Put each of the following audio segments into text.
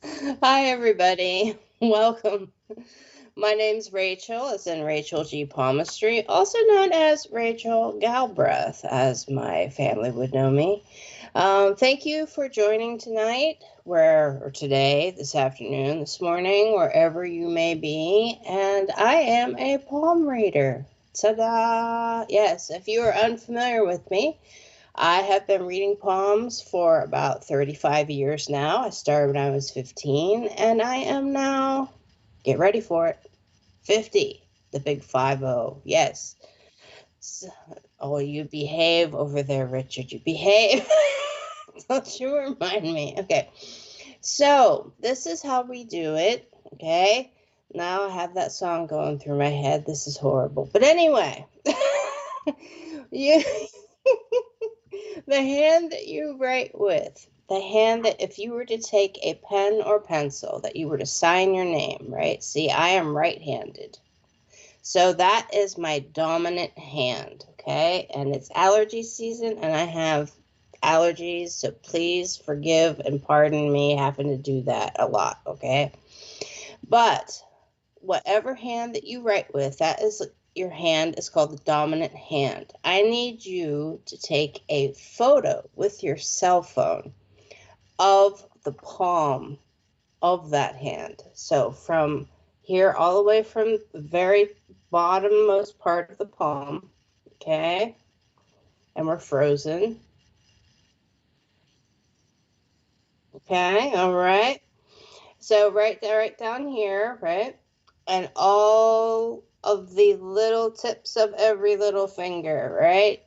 Hi, everybody. Welcome. My name's Rachel, as in Rachel G. Palmistry, also known as Rachel Galbreath, as my family would know me. Thank you for joining tonight, or today, this afternoon, this morning, wherever you may be. And I am a palm reader. Ta-da! Yes, if you are unfamiliar with me, I have been reading palms for about 35 years now. I started when I was 15, and I am now, get ready for it, 50, the big 50. Yes. S- Oh, you behave over there, Richard. You behave. Don't you remind me. Okay. So, this is how we do it. Okay. Now I have that song going through my head. This is horrible. But anyway, you the hand that you write with, the hand that if you were to take a pen or pencil, that you were to sign your name, right? See, I am right-handed. So that is my dominant hand, okay? And it's allergy season, and I have allergies, so please forgive and pardon me having to do that a lot, okay? But whatever hand that you write with, that is your hand is called the dominant hand. I need you to take a photo with your cell phone of the palm of that hand. So from here all the way from the very bottommost part of the palm, okay? And we're frozen. Okay, all right. So right there, right down here, right? And all of the little tips of every little finger, right?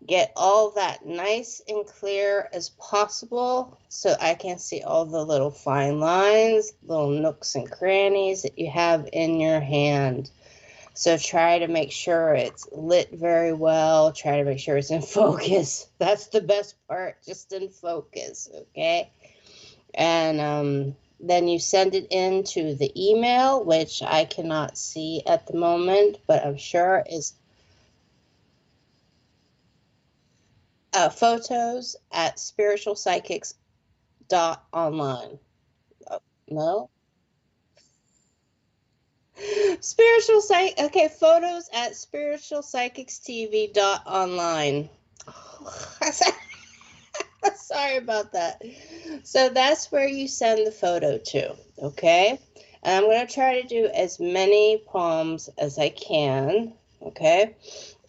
Get all that nice and clear as possible so I can see all the little fine lines, little nooks and crannies that you have in your hand. So try to make sure it's lit very well. Try to make sure it's in focus. That's the best part, just in focus, okay? And then you send it into the email, which I cannot see at the moment, but I'm sure is photos at spiritualpsychics.online. Oh, no? Spiritual psych. Okay, photos at spiritualpsych.online. Sorry about that. So that's where you send the photo to, okay? And I'm going to try to do as many palms as I can, okay?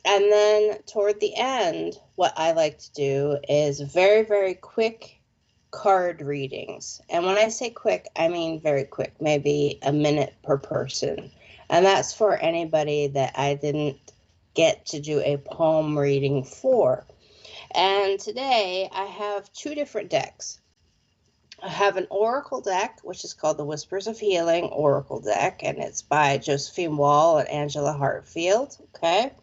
And then toward the end, what I like to do is very, very quick card readings. And when I say quick, I mean very quick, maybe a minute per person. And that's for anybody that I didn't get to do a palm reading for. And today I have two different decks. I have an oracle deck, which is called the Whispers of Healing Oracle deck, and it's by Josephine Wall and Angela Hartfield. Okay.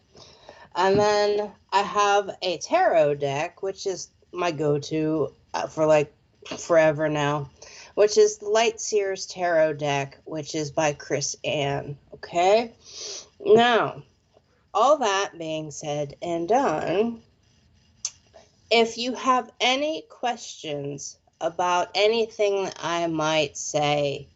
And then I have a tarot deck, which is my go to for like forever now, which is Light Seers Tarot deck, which is by Chris Ann. Okay. Now, all that being said and done, if you have any questions about anything that I might say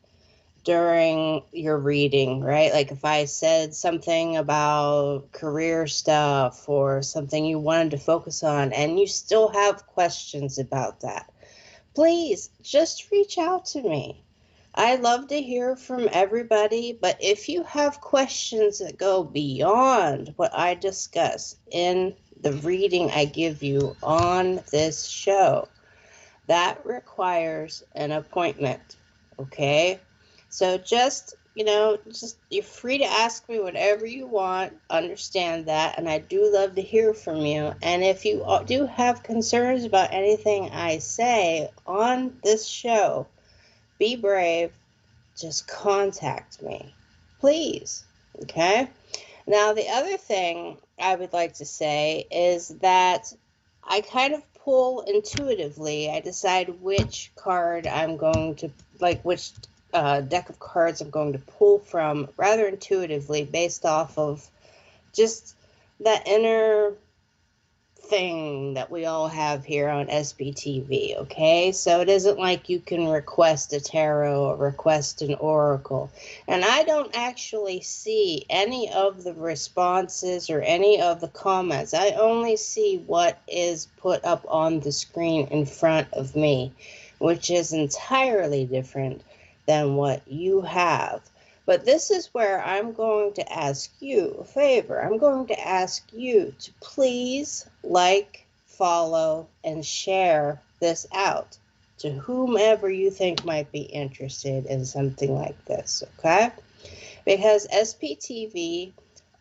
during your reading, right? Like if I said something about career stuff or something you wanted to focus on and you still have questions about that, please just reach out to me. I love to hear from everybody, but if you have questions that go beyond what I discuss in the reading I give you on this show, that requires an appointment, okay? So just you're free to ask me whatever you want. Understand that, and I do love to hear from you. And if you do have concerns about anything I say on this show, be brave. Just contact me, please. Okay? Now, the other thing I would like to say is that I kind of pull intuitively. I decide which card I'm going to, like, which deck of cards I'm going to pull from rather intuitively based off of just that inner thing that we all have here on SBTV, okay? So it isn't like you can request a tarot or request an oracle. And I don't actually see any of the responses or any of the comments. I only see what is put up on the screen in front of me, which is entirely different than what you have. But this is where I'm going to ask you a favor. I'm going to ask you to please like, follow, and share this out to whomever you think might be interested in something like this, okay? Because SPTV,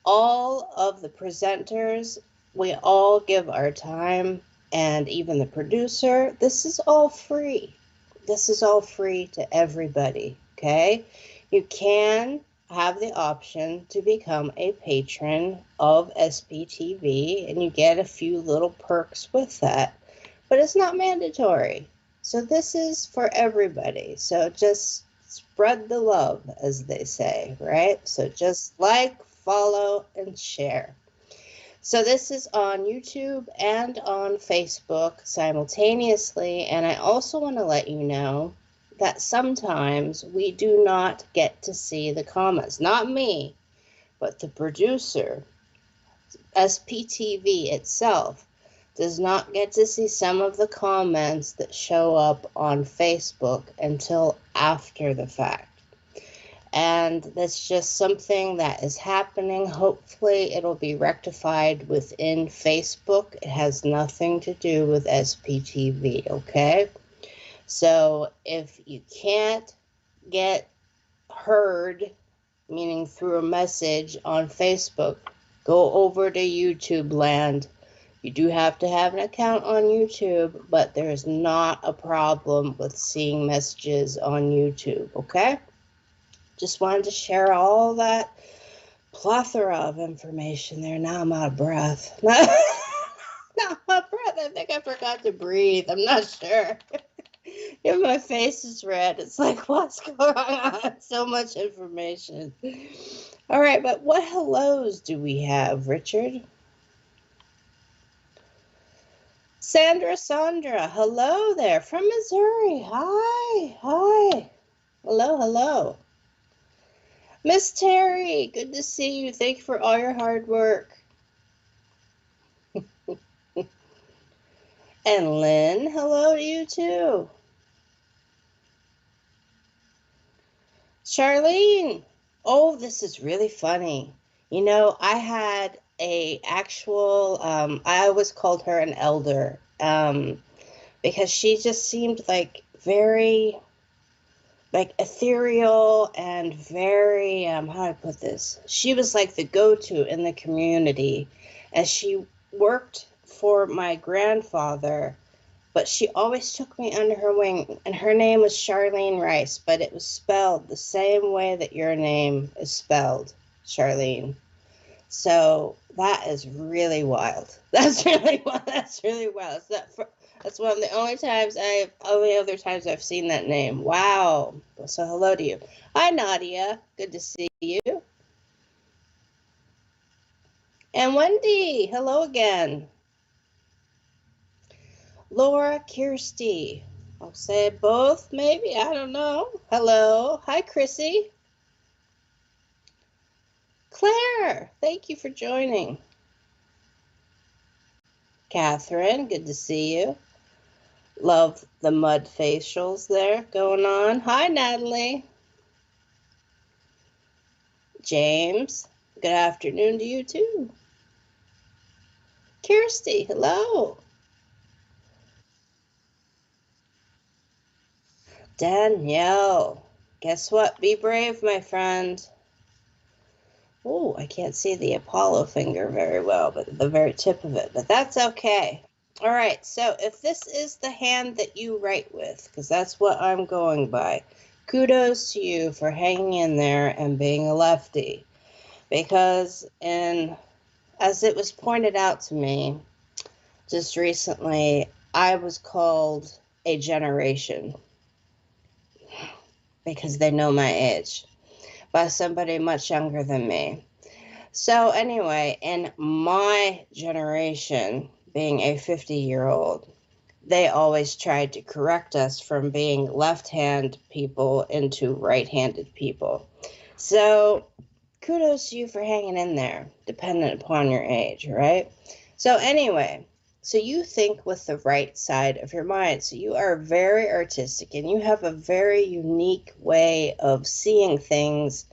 all of the presenters, we all give our time, and even the producer, this is all free. This is all free to everybody, okay? You can have the option to become a patron of SPTV, and you get a few little perks with that, but it's not mandatory. So this is for everybody. So just spread the love, as they say, right? So just like, follow, and share. So this is on YouTube and on Facebook simultaneously, and I also want to let you know that sometimes we do not get to see the comments. Not me, but the producer, SPTV itself, does not get to see some of the comments that show up on Facebook until after the fact. And that's just something that is happening. Hopefully it'll be rectified within Facebook. It has nothing to do with SPTV, okay? So if you can't get heard, meaning through a message on Facebook, go over to YouTube land. You do have to have an account on YouTube, but there's not a problem with seeing messages on YouTube, okay? Just wanted to share all that plethora of information there. Now I'm out of breath. Now I'm out of breath. I think I forgot to breathe. I'm not sure. Yeah, my face is red. It's like, what's going on? So much information. All right, but what hellos do we have, Richard? Sandra, hello there from Missouri. Hi. Hello. Miss Terry, good to see you. Thank you for all your hard work. And Lynn, hello to you too. Charlene, oh, this is really funny. You know, I had a actual, I always called her an elder, because she just seemed like very, like ethereal and very, how do I put this? She was like the go-to in the community, and she worked for my grandfather, but she always took me under her wing, and her name was Charlene Rice, but it was spelled the same way that your name is spelled, Charlene. So that is really wild. That's really wild. That's one of the only other times I've seen that name. Wow. So hello to you. Hi, Nadia. Good to see you. And Wendy, hello again. Laura, Kirsty. I'll say both, maybe. I don't know. Hello. Hi, Chrissy. Claire, thank you for joining. Catherine, good to see you. Love the mud facials there going on. Hi, Natalie. James, good afternoon to you too. Kirsty, hello. Danielle, guess what? Be brave, my friend. Oh, I can't see the Apollo finger very well, but the very tip of it, but that's okay. All right, so if this is the hand that you write with, because that's what I'm going by, kudos to you for hanging in there and being a lefty. Because as it was pointed out to me just recently, I was called a generation, because they know my age, by somebody much younger than me. So anyway, in my generation, being a 50-year-old, they always tried to correct us from being left-hand people into right-handed people. So kudos to you for hanging in there, dependent upon your age, right? So anyway, so you think with the right side of your mind. So you are very artistic and you have a very unique way of seeing things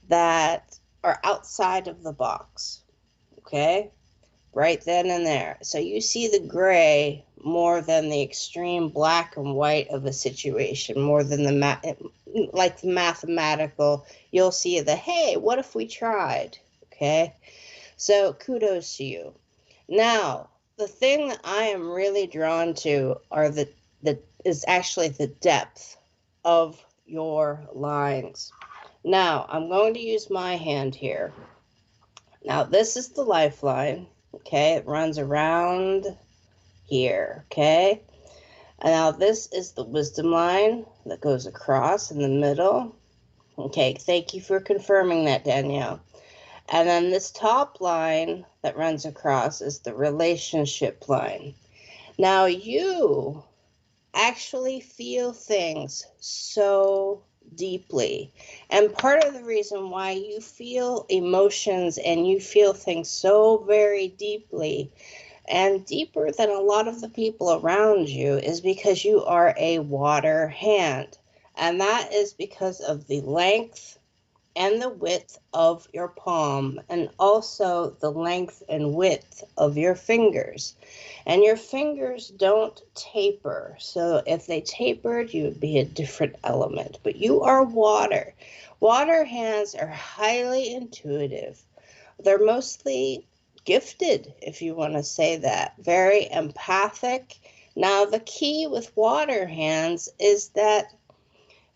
that are outside of the box, okay? Right then and there. So you see the gray more than the extreme black and white of a situation, more than like the mathematical. You'll see the, hey, what if we tried? Okay? So kudos to you. Now, the thing that I am really drawn to is actually the depth of your lines. Now, I'm going to use my hand here. Now, this is the lifeline, okay? It runs around here, okay? And now this is the wisdom line that goes across in the middle. Okay, thank you for confirming that, Danielle. And then this top line that runs across is the relationship line. Now, you actually feel things so deeply. And part of the reason why you feel emotions and you feel things so very deeply and deeper than a lot of the people around you is because you are a water hand. And that is because of the length and the width of your palm, and also the length and width of your fingers. And your fingers don't taper. So if they tapered, you would be a different element. But you are water. Water hands are highly intuitive. They're mostly gifted, if you want to say that. Very empathic. Now, the key with water hands is that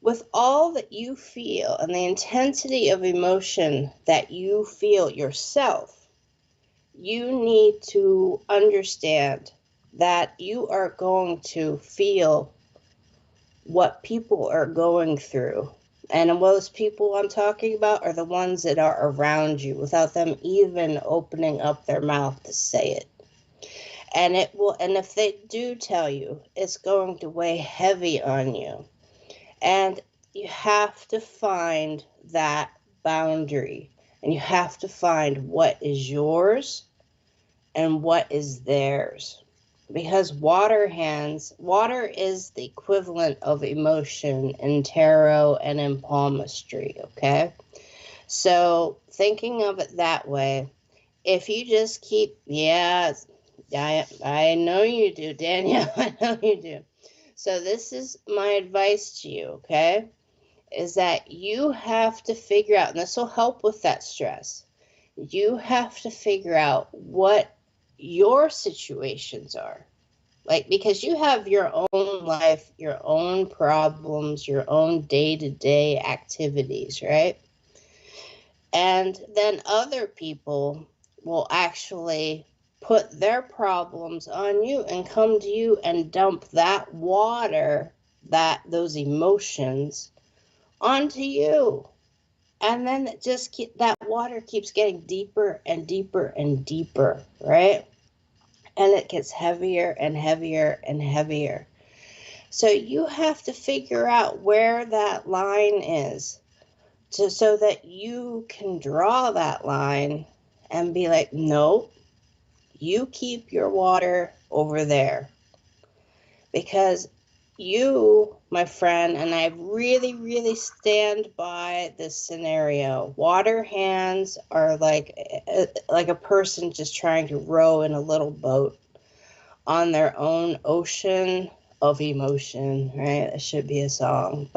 with all that you feel and the intensity of emotion that you feel yourself, you need to understand that you are going to feel what people are going through. And those people I'm talking about are the ones that are around you without them even opening up their mouth to say it. And if they do tell you, it's going to weigh heavy on you. And you have to find that boundary, and you have to find what is yours and what is theirs. Because water is the equivalent of emotion in tarot and in palmistry, okay? So thinking of it that way, if you just keep, I know you do, Danielle, I know you do. So this is my advice to you, okay? Is that you have to figure out, and this will help with that stress, you have to figure out what your situations are. Like, because you have your own life, your own problems, your own day-to-day activities, right? And then other people will actually put their problems on you and come to you and dump that water, those emotions onto you. And then that water keeps getting deeper and deeper and deeper, right? And it gets heavier and heavier and heavier. So you have to figure out where that line is so that you can draw that line and be like, no, you keep your water over there. Because you, my friend, and I really, really stand by this scenario. Water hands are like a person just trying to row in a little boat on their own ocean of emotion, right? That should be a song.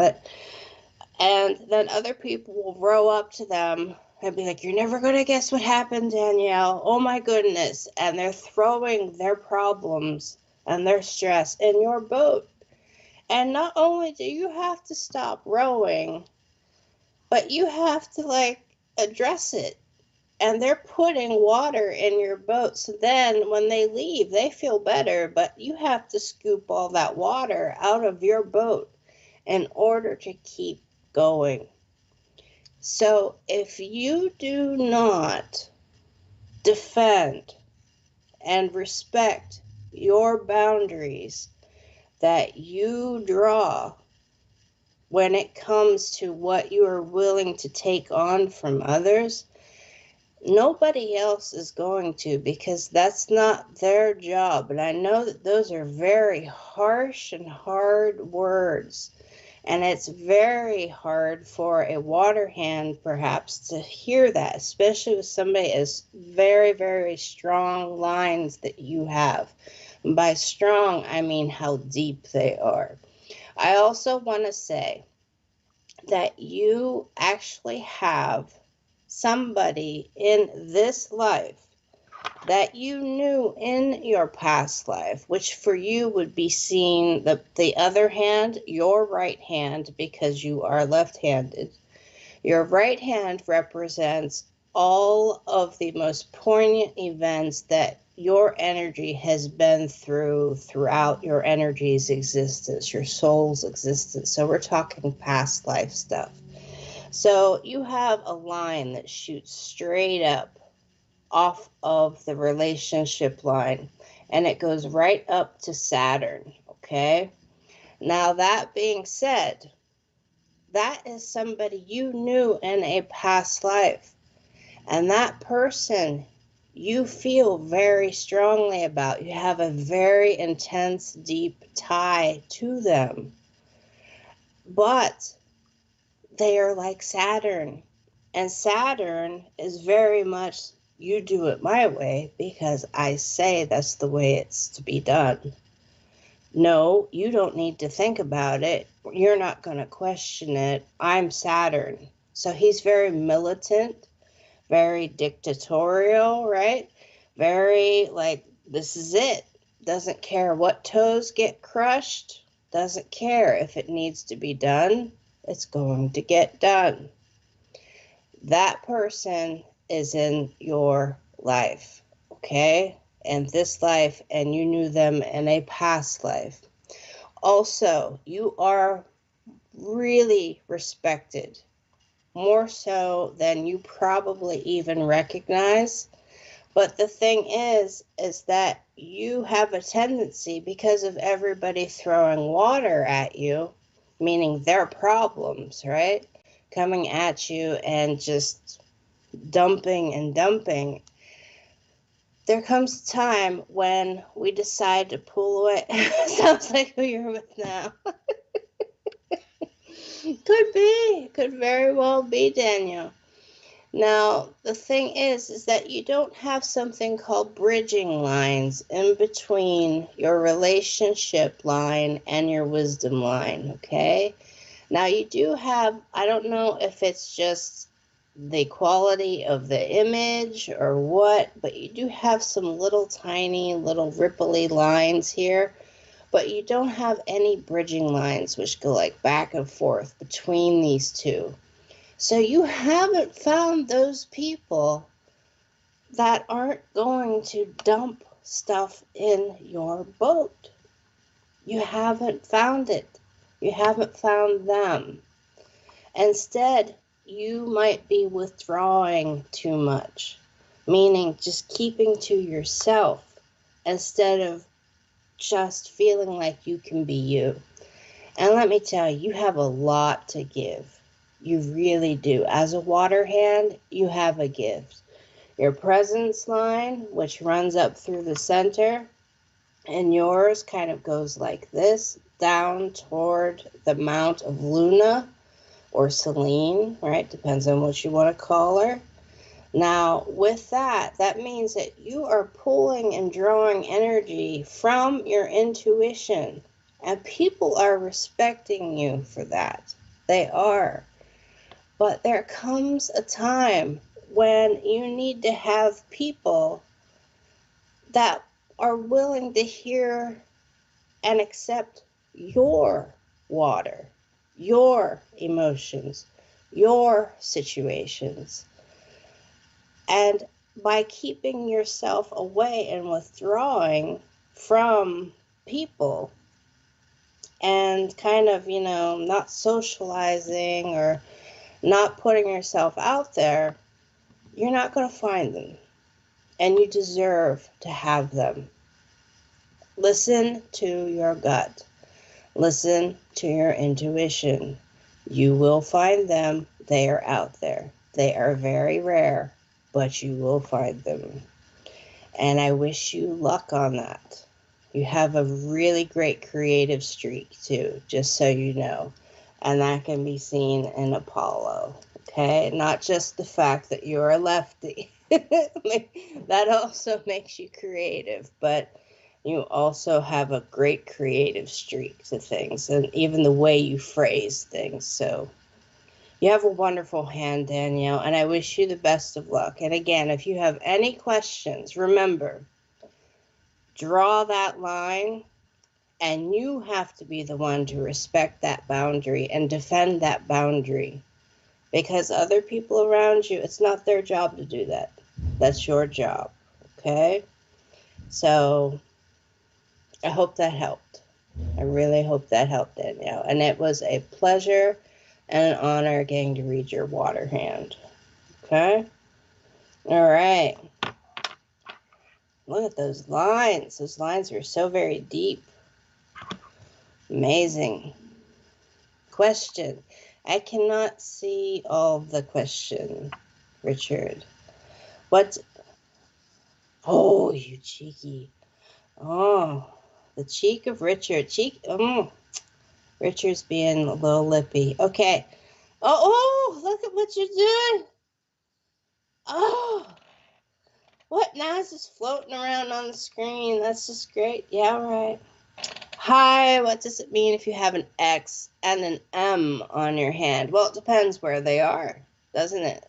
And then other people will row up to them and be like, you're never going to guess what happened, Danielle. Oh my goodness. And they're throwing their problems and their stress in your boat. And not only do you have to stop rowing, but you have to address it. And they're putting water in your boat. So then when they leave, they feel better, but you have to scoop all that water out of your boat in order to keep going. So if you do not defend and respect your boundaries that you draw when it comes to what you are willing to take on from others, nobody else is going to, because that's not their job. And I know that those are very harsh and hard words. And it's very hard for a water hand, perhaps, to hear that, especially with somebody as very, very strong lines that you have. And by strong, I mean how deep they are. I also want to say that you actually have somebody in this life that you knew in your past life, which for you would be seeing the other hand, your right hand, because you are left-handed. Your right hand represents all of the most poignant events that your energy has been throughout your energy's existence, your soul's existence. So we're talking past life stuff. So you have a line that shoots straight up off of the relationship line, and it goes right up to Saturn, okay? Now, that being said, that is somebody you knew in a past life, and that person you feel very strongly about. You have a very intense, deep tie to them, but they are like Saturn, and Saturn is very much, you do it my way because I say that's the way it's to be done. No, you don't need to think about it. You're not going to question it. I'm Saturn. So he's very militant, very dictatorial, right? Very like, this is it. Doesn't care what toes get crushed. Doesn't care if it needs to be done. It's going to get done. That person is in your life, okay? And this life, and you knew them in a past life. Also, you are really respected, more so than you probably even recognize. But the thing is that you have a tendency, because of everybody throwing water at you, meaning their problems, right? Coming at you and just dumping and dumping. There comes a time when we decide to pull away. Sounds like who you're with now. Could be. Could very well be, Daniel. Now, the thing is that you don't have something called bridging lines in between your relationship line and your wisdom line, okay? Now, you do have, I don't know if it's just the quality of the image or what, but you do have some little tiny, little ripply lines here, but you don't have any bridging lines which go like back and forth between these two. So you haven't found those people that aren't going to dump stuff in your boat. You haven't found it. You haven't found them. Instead, you might be withdrawing too much, meaning just keeping to yourself instead of just feeling like you can be you. And let me tell you, you have a lot to give. You really do. As a water hand, you have a gift. Your presence line, which runs up through the center, and yours kind of goes like this, down toward the Mount of Luna, or Selene, right? Depends on what you want to call her. Now, with that, that means that you are pulling and drawing energy from your intuition, and people are respecting you for that. They are. But there comes a time when you need to have people that are willing to hear and accept your water, your emotions, your situations. And by keeping yourself away and withdrawing from people and kind of, not socializing or not putting yourself out there, you're not going to find them. and you deserve to have them. Listen to your gut. Listen to your intuition. You will find them. They are out there. They are very rare, but you will find them. And I wish you luck on that. You have a really great creative streak too, just so you know. And that can be seen in Apollo. Okay? Not just the fact that you're a lefty. That also makes you creative, but you also have a great creative streak to things, and even the way you phrase things. So you have a wonderful hand, Danielle, and I wish you the best of luck. And again, if you have any questions, remember, draw that line, and you have to be the one to respect that boundary and defend that boundary, because other people around you, it's not their job to do that. That's your job, okay? So I hope that helped. I really hope that helped, Danielle. And it was a pleasure and an honor getting to read your water hand. Okay? All right. Look at those lines. Those lines are so very deep. Amazing. Question. I cannot see all of the question, Richard. What? Oh, you cheeky. Oh, the cheek of Richard. Richard's being a little lippy. Okay. Oh, look at what you're doing. Oh, what? Now it's just floating around on the screen. That's just great. Yeah, right. Hi, what does it mean if you have an X and an M on your hand? Well, it depends where they are, doesn't it?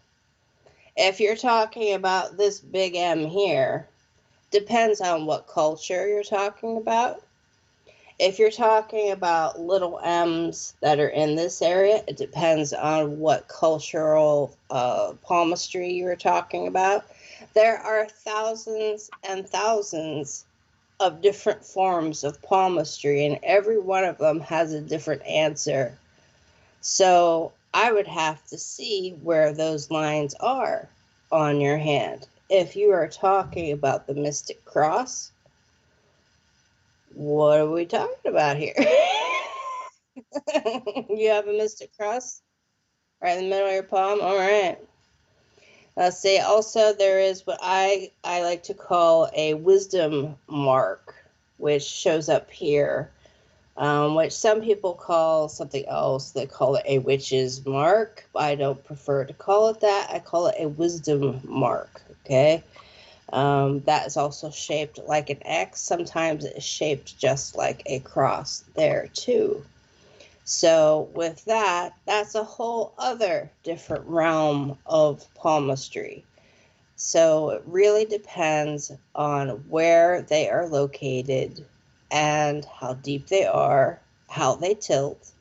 If you're talking about this big M here, depends on what culture you're talking about. If you're talking about little M's that are in this area, it depends on what cultural palmistry you're talking about. There are thousands and thousands of different forms of palmistry, and every one of them has a different answer. So I would have to see where those lines are on your hand. If you are talking about the Mystic Cross, what are we talking about here? You have a Mystic Cross right in the middle of your palm? All right. Let's see. Also, there is what I like to call a wisdom mark, which shows up here, which some people call something else. They call it a witch's mark. I don't prefer to call it that. I call it a wisdom mark, okay? That is also shaped like an X. Sometimes it's shaped just like a cross there too. So with that, that's a whole other different realm of palmistry. So it really depends on where they are located and how deep they are, how they tilt,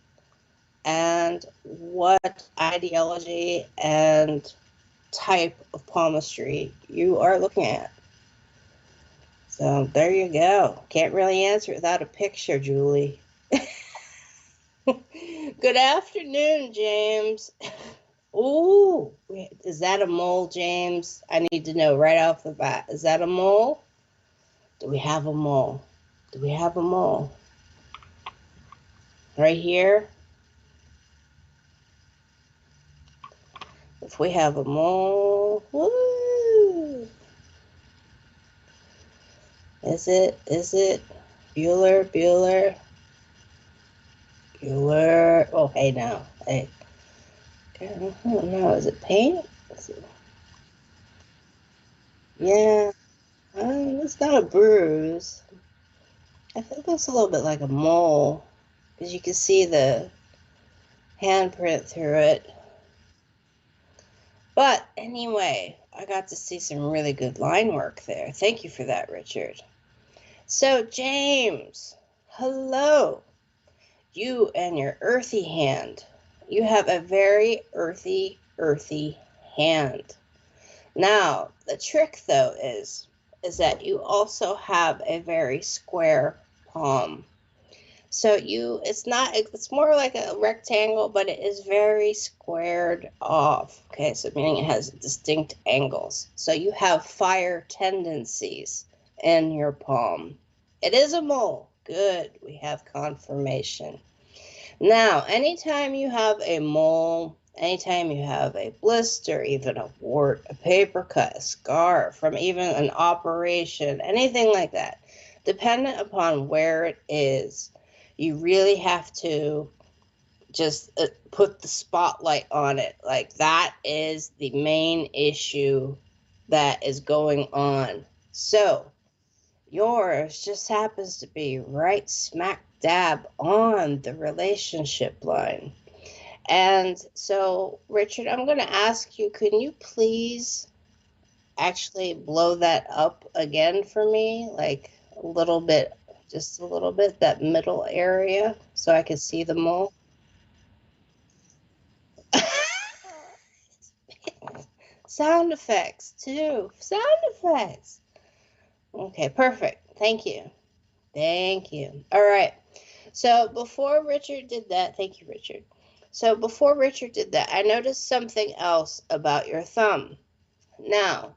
and what ideology and type of palmistry you are looking at. So there you go. Can't really answer without a picture, Julie. Good afternoon, James. Ooh, is that a mole, James? I need to know right off the bat. Is that a mole? Do we have a mole? Do we have a mole? Right here? If we have a mole, woo! Is it? Bueller? Oh, hey now. Hey. I don't know. Is it paint? Yeah. It's not a bruise. I think that's a little bit like a mole, because you can see the handprint through it. But anyway, I got to see some really good line work there. Thank you for that, Richard. So, James, hello. You and your earthy hand. You have a very earthy hand. Now, the trick, though, is that you also have a very square palm. So it's more like a rectangle, but it is very squared off. Okay, so meaning it has distinct angles. So you have fire tendencies in your palm. It is a mole. Good, we have confirmation. Now, anytime you have a mole, anytime you have a blister, even a wart, a paper cut, a scar from even an operation, anything like that, dependent upon where it is, you really have to just put the spotlight on it. Like, that is the main issue that is going on. So, yours just happens to be right smack dab on the relationship line. And so, Richard, I'm going to ask you, can you please actually blow that up again for me? Like a little bit, just a little bit, that middle area, so I can see the mole? Sound effects, too. Sound effects. Okay, perfect. Thank you. Thank you. All right. So before Richard did that, thank you, Richard. So before Richard did that, I noticed something else about your thumb. Now,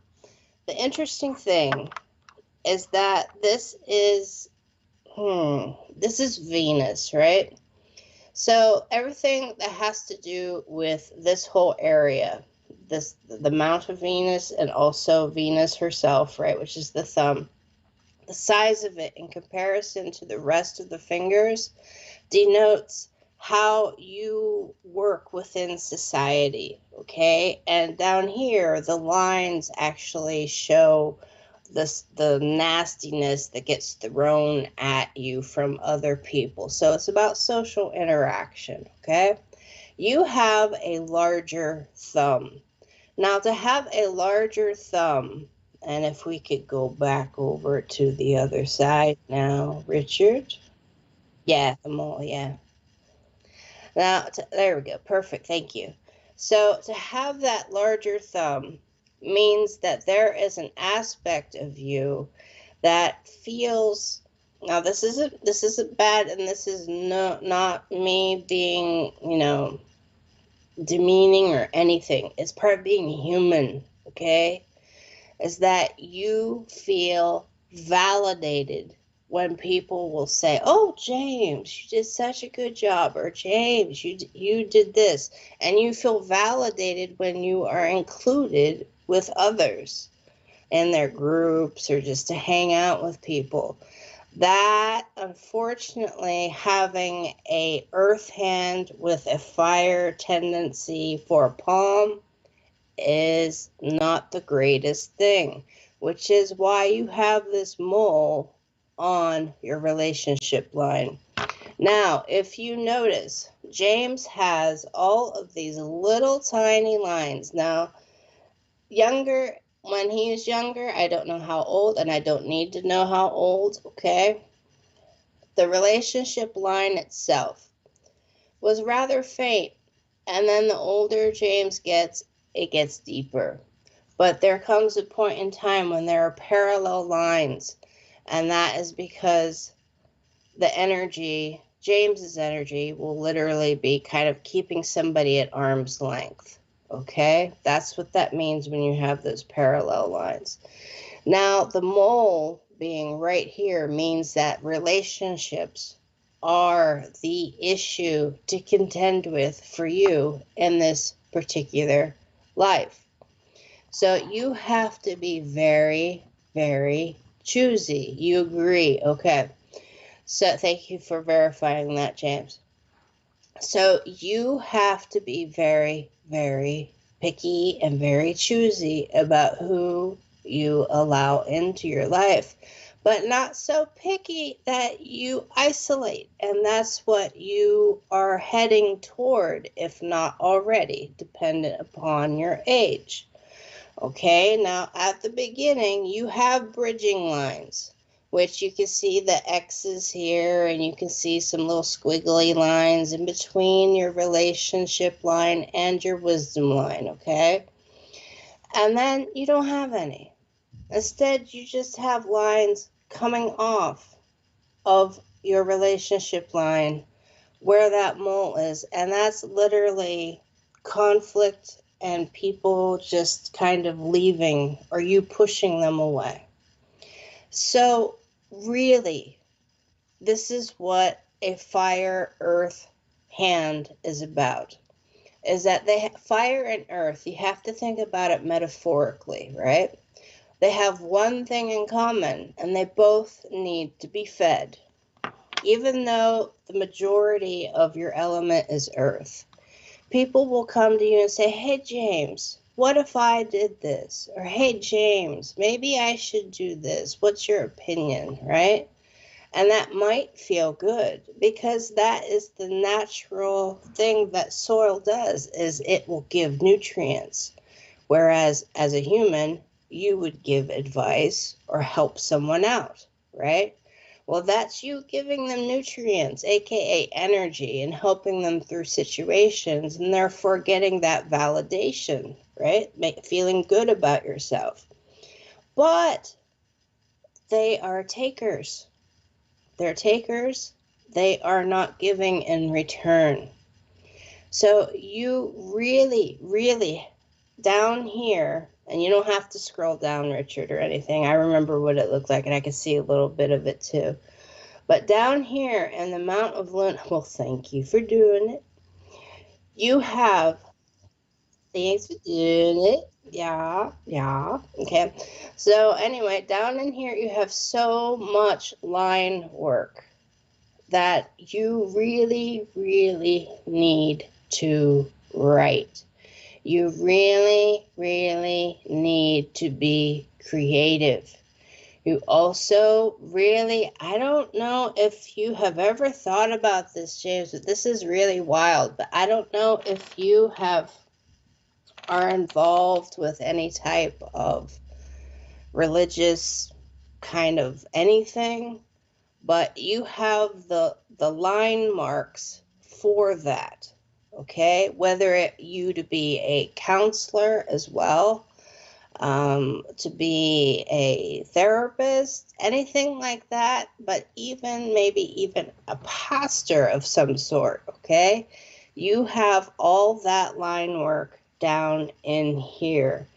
the interesting thing is that this is Venus, right? So everything that has to do with this whole area, the mount of Venus and also Venus herself, right, which is the thumb, the size of it in comparison to the rest of the fingers denotes how you work within society, okay? And down here, the lines actually show the nastiness that gets thrown at you from other people. So it's about social interaction, okay? You have a larger thumb. Now, to have a larger thumb, and if we could go back over to the other side now, Richard. Yeah, the mole, yeah. Now, there we go. Perfect. Thank you. So, to have that larger thumb means that there is an aspect of you that feels. Now, this isn't bad, and this is not me being, demeaning or anything. It's part of being human, okay? Is that you feel validated when people will say, "Oh, James, you did such a good job," or "James, you did this," and you feel validated when you are included with others in their groups or just to hang out with people. That, unfortunately, having a earth hand with a fire tendency for a palm is not the greatest thing, which is why you have this mole on your relationship line. Now, if you notice, James has all of these little tiny lines. Now, when he is younger, I don't know how old, and I don't need to know how old, okay? The relationship line itself was rather faint, and then the older James gets, it gets deeper. But there comes a point in time when there are parallel lines, and that is because the energy, James's energy, will literally be kind of keeping somebody at arm's length. Okay? That's what that means when you have those parallel lines. Now, the mole being right here means that relationships are the issue to contend with for you in this particular life. So you have to be very, very choosy. You agree? Okay. So thank you for verifying that, James. So you have to be very, very picky and very choosy about who you allow into your life, but not so picky that you isolate. And that's what you are heading toward, if not already, dependent upon your age. Okay, now at the beginning, you have bridging lines, which you can see the X's here, and you can see some little squiggly lines in between your relationship line and your wisdom line, okay? And then you don't have any. Instead, you just have lines coming off of your relationship line where that mole is, and that's literally conflict and people just kind of leaving or you pushing them away. So, really, this is what a fire earth hand is about. Is that fire and earth, you have to think about it metaphorically, right? They have one thing in common, and they both need to be fed. Even though the majority of your element is earth, people will come to you and say, hey, James, what if I did this? Or, hey, James, maybe I should do this. What's your opinion, right? And that might feel good because that is the natural thing that soil does, is it will give nutrients. Whereas as a human, you would give advice or help someone out, right? Well, that's you giving them nutrients, aka energy, and helping them through situations, and therefore getting that validation, right? Feeling good about yourself. But they are takers. They're takers. They are not giving in return. So you really, really, down here, and you don't have to scroll down, Richard, or anything. I remember what it looked like, and I can see a little bit of it too. But down here, and the amount of well, thank you for doing it. You have, thanks for doing it. Yeah, yeah. Okay. So anyway, down in here, you have so much line work that you really, really need to write. You really, really need to be creative. You also really, I don't know if you have ever thought about this, James, but this is really wild, but I don't know if you are involved with any type of religious kind of anything, but you have the line marks for that, okay? Whether you to be a counselor as well, to be a therapist, anything like that, but maybe even a pastor of some sort, okay? You have all that line work down in here.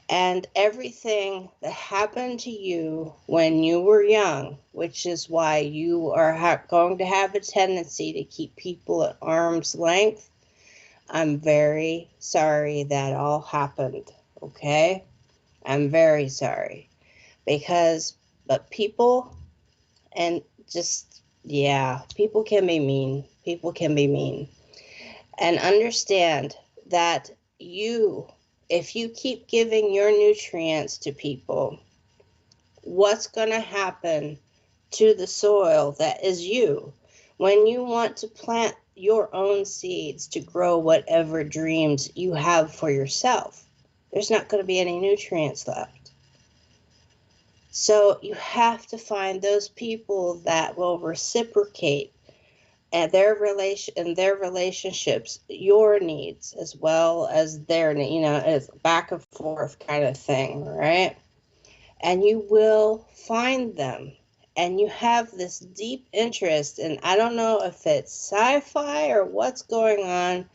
And everything that happened to you when you were young, which is why you are going to have a tendency to keep people at arm's length, I'm very sorry that all happened, okay? I'm very sorry. But people, and just, yeah, people can be mean. People can be mean. And understand that if you keep giving your nutrients to people, what's going to happen to the soil that is you when you want to plant your own seeds to grow whatever dreams you have for yourself? There's not going to be any nutrients left. So you have to find those people that will reciprocate and their relationships, your needs as well as their need, it's back and forth kind of thing, right? And you will find them. And you have this deep interest, and I don't know if it's sci-fi or what's going on,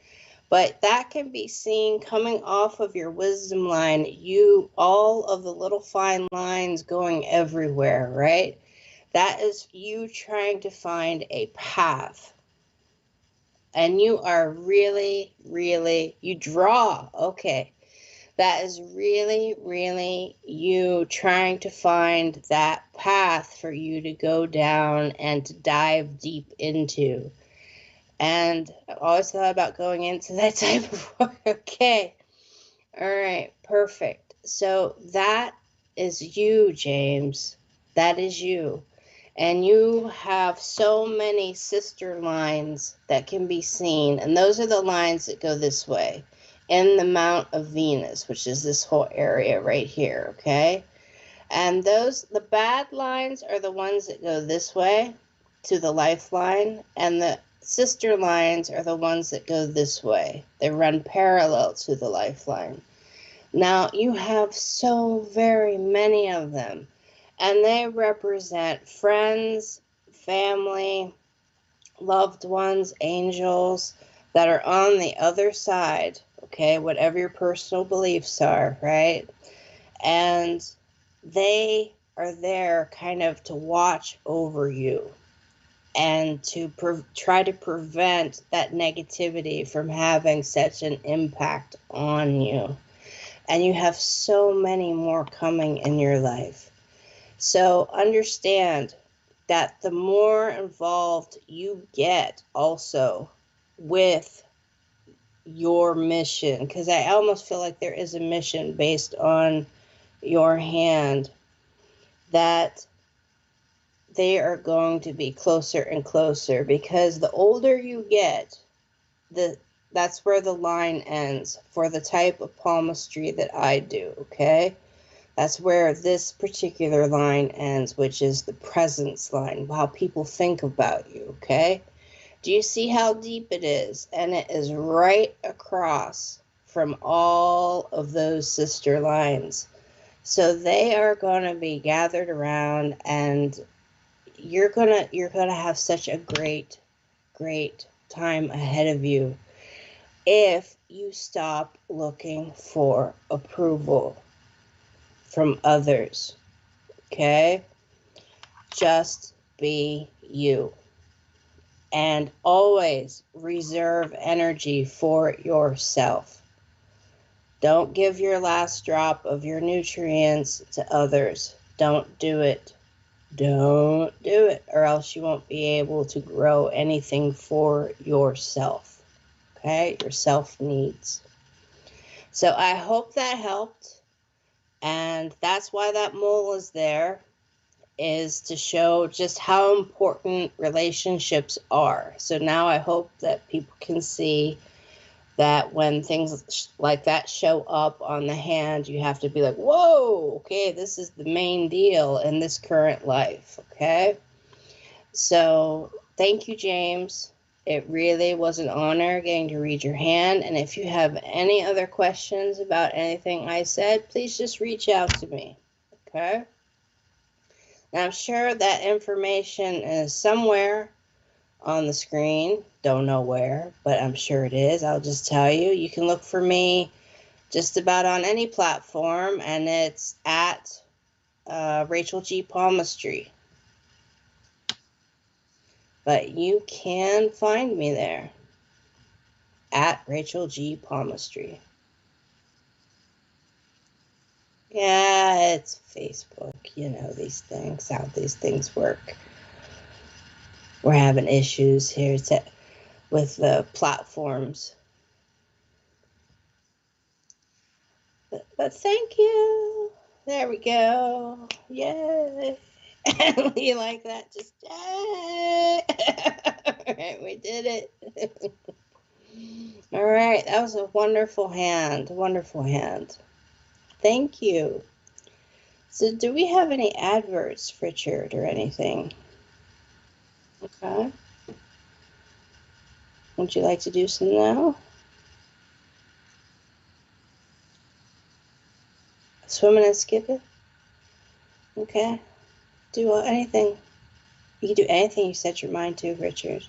but that can be seen coming off of your wisdom line, all of the little fine lines going everywhere, right? That is you trying to find a path. And you are really, really, you draw. Okay. That is really, really you trying to find that path for you to go down and to dive deep into. And I've always thought about going into that type of work. Okay. All right. Perfect. So that is you, James. That is you. And you have so many sister lines that can be seen. And those are the lines that go this way in the Mount of Venus, which is this whole area right here. Okay. And the bad lines are the ones that go this way to the lifeline. And the sister lines are the ones that go this way. They run parallel to the lifeline. Now, you have so very many of them, and they represent friends, family, loved ones, angels that are on the other side, okay, whatever your personal beliefs are, right? And they are there kind of to watch over you and to try to prevent that negativity from having such an impact on you. And you have so many more coming in your life. So understand that the more involved you get also with your mission, because I almost feel like there is a mission based on your hand, that they are going to be closer and closer, because the older you get, that's where the line ends for the type of palmistry that I do, okay? That's where this particular line ends, which is the presence line, how people think about you, okay? Do you see how deep it is? And it is right across from all of those sister lines. So they are going to be gathered around, and you're going to have such a great time ahead of you if you stop looking for approval from others, okay? Just be you. And always reserve energy for yourself. Don't give your last drop of your nutrients to others. Don't do it. Don't do it, or else you won't be able to grow anything for yourself, okay? Your self needs. So I hope that helped. And that's why that mole is there, is to show just how important relationships are. So now I hope that people can see that when things like that show up on the hand, you have to be like, whoa, okay, this is the main deal in this current life, okay? So thank you, James. It really was an honor getting to read your hand. And if you have any other questions about anything I said, please just reach out to me, okay? Now, I'm sure that information is somewhere on the screen. Don't know where, but I'm sure it is. I'll just tell you. You can look for me just about on any platform, and it's at Rachel G. Palmistry. But you can find me there at Rachel G. Palmistry. Yeah, it's Facebook. You know these things, how these things work. We're having issues here with the platforms. But thank you. There we go. Yay. You like that? Just yay. All right, we did it. All right, that was a wonderful hand. Wonderful hand. Thank you. So do we have any adverts, Richard, or anything? Okay. Would you like to do some now? Swimming and skip it? Okay. Do anything. You can do anything you set your mind to, Richard.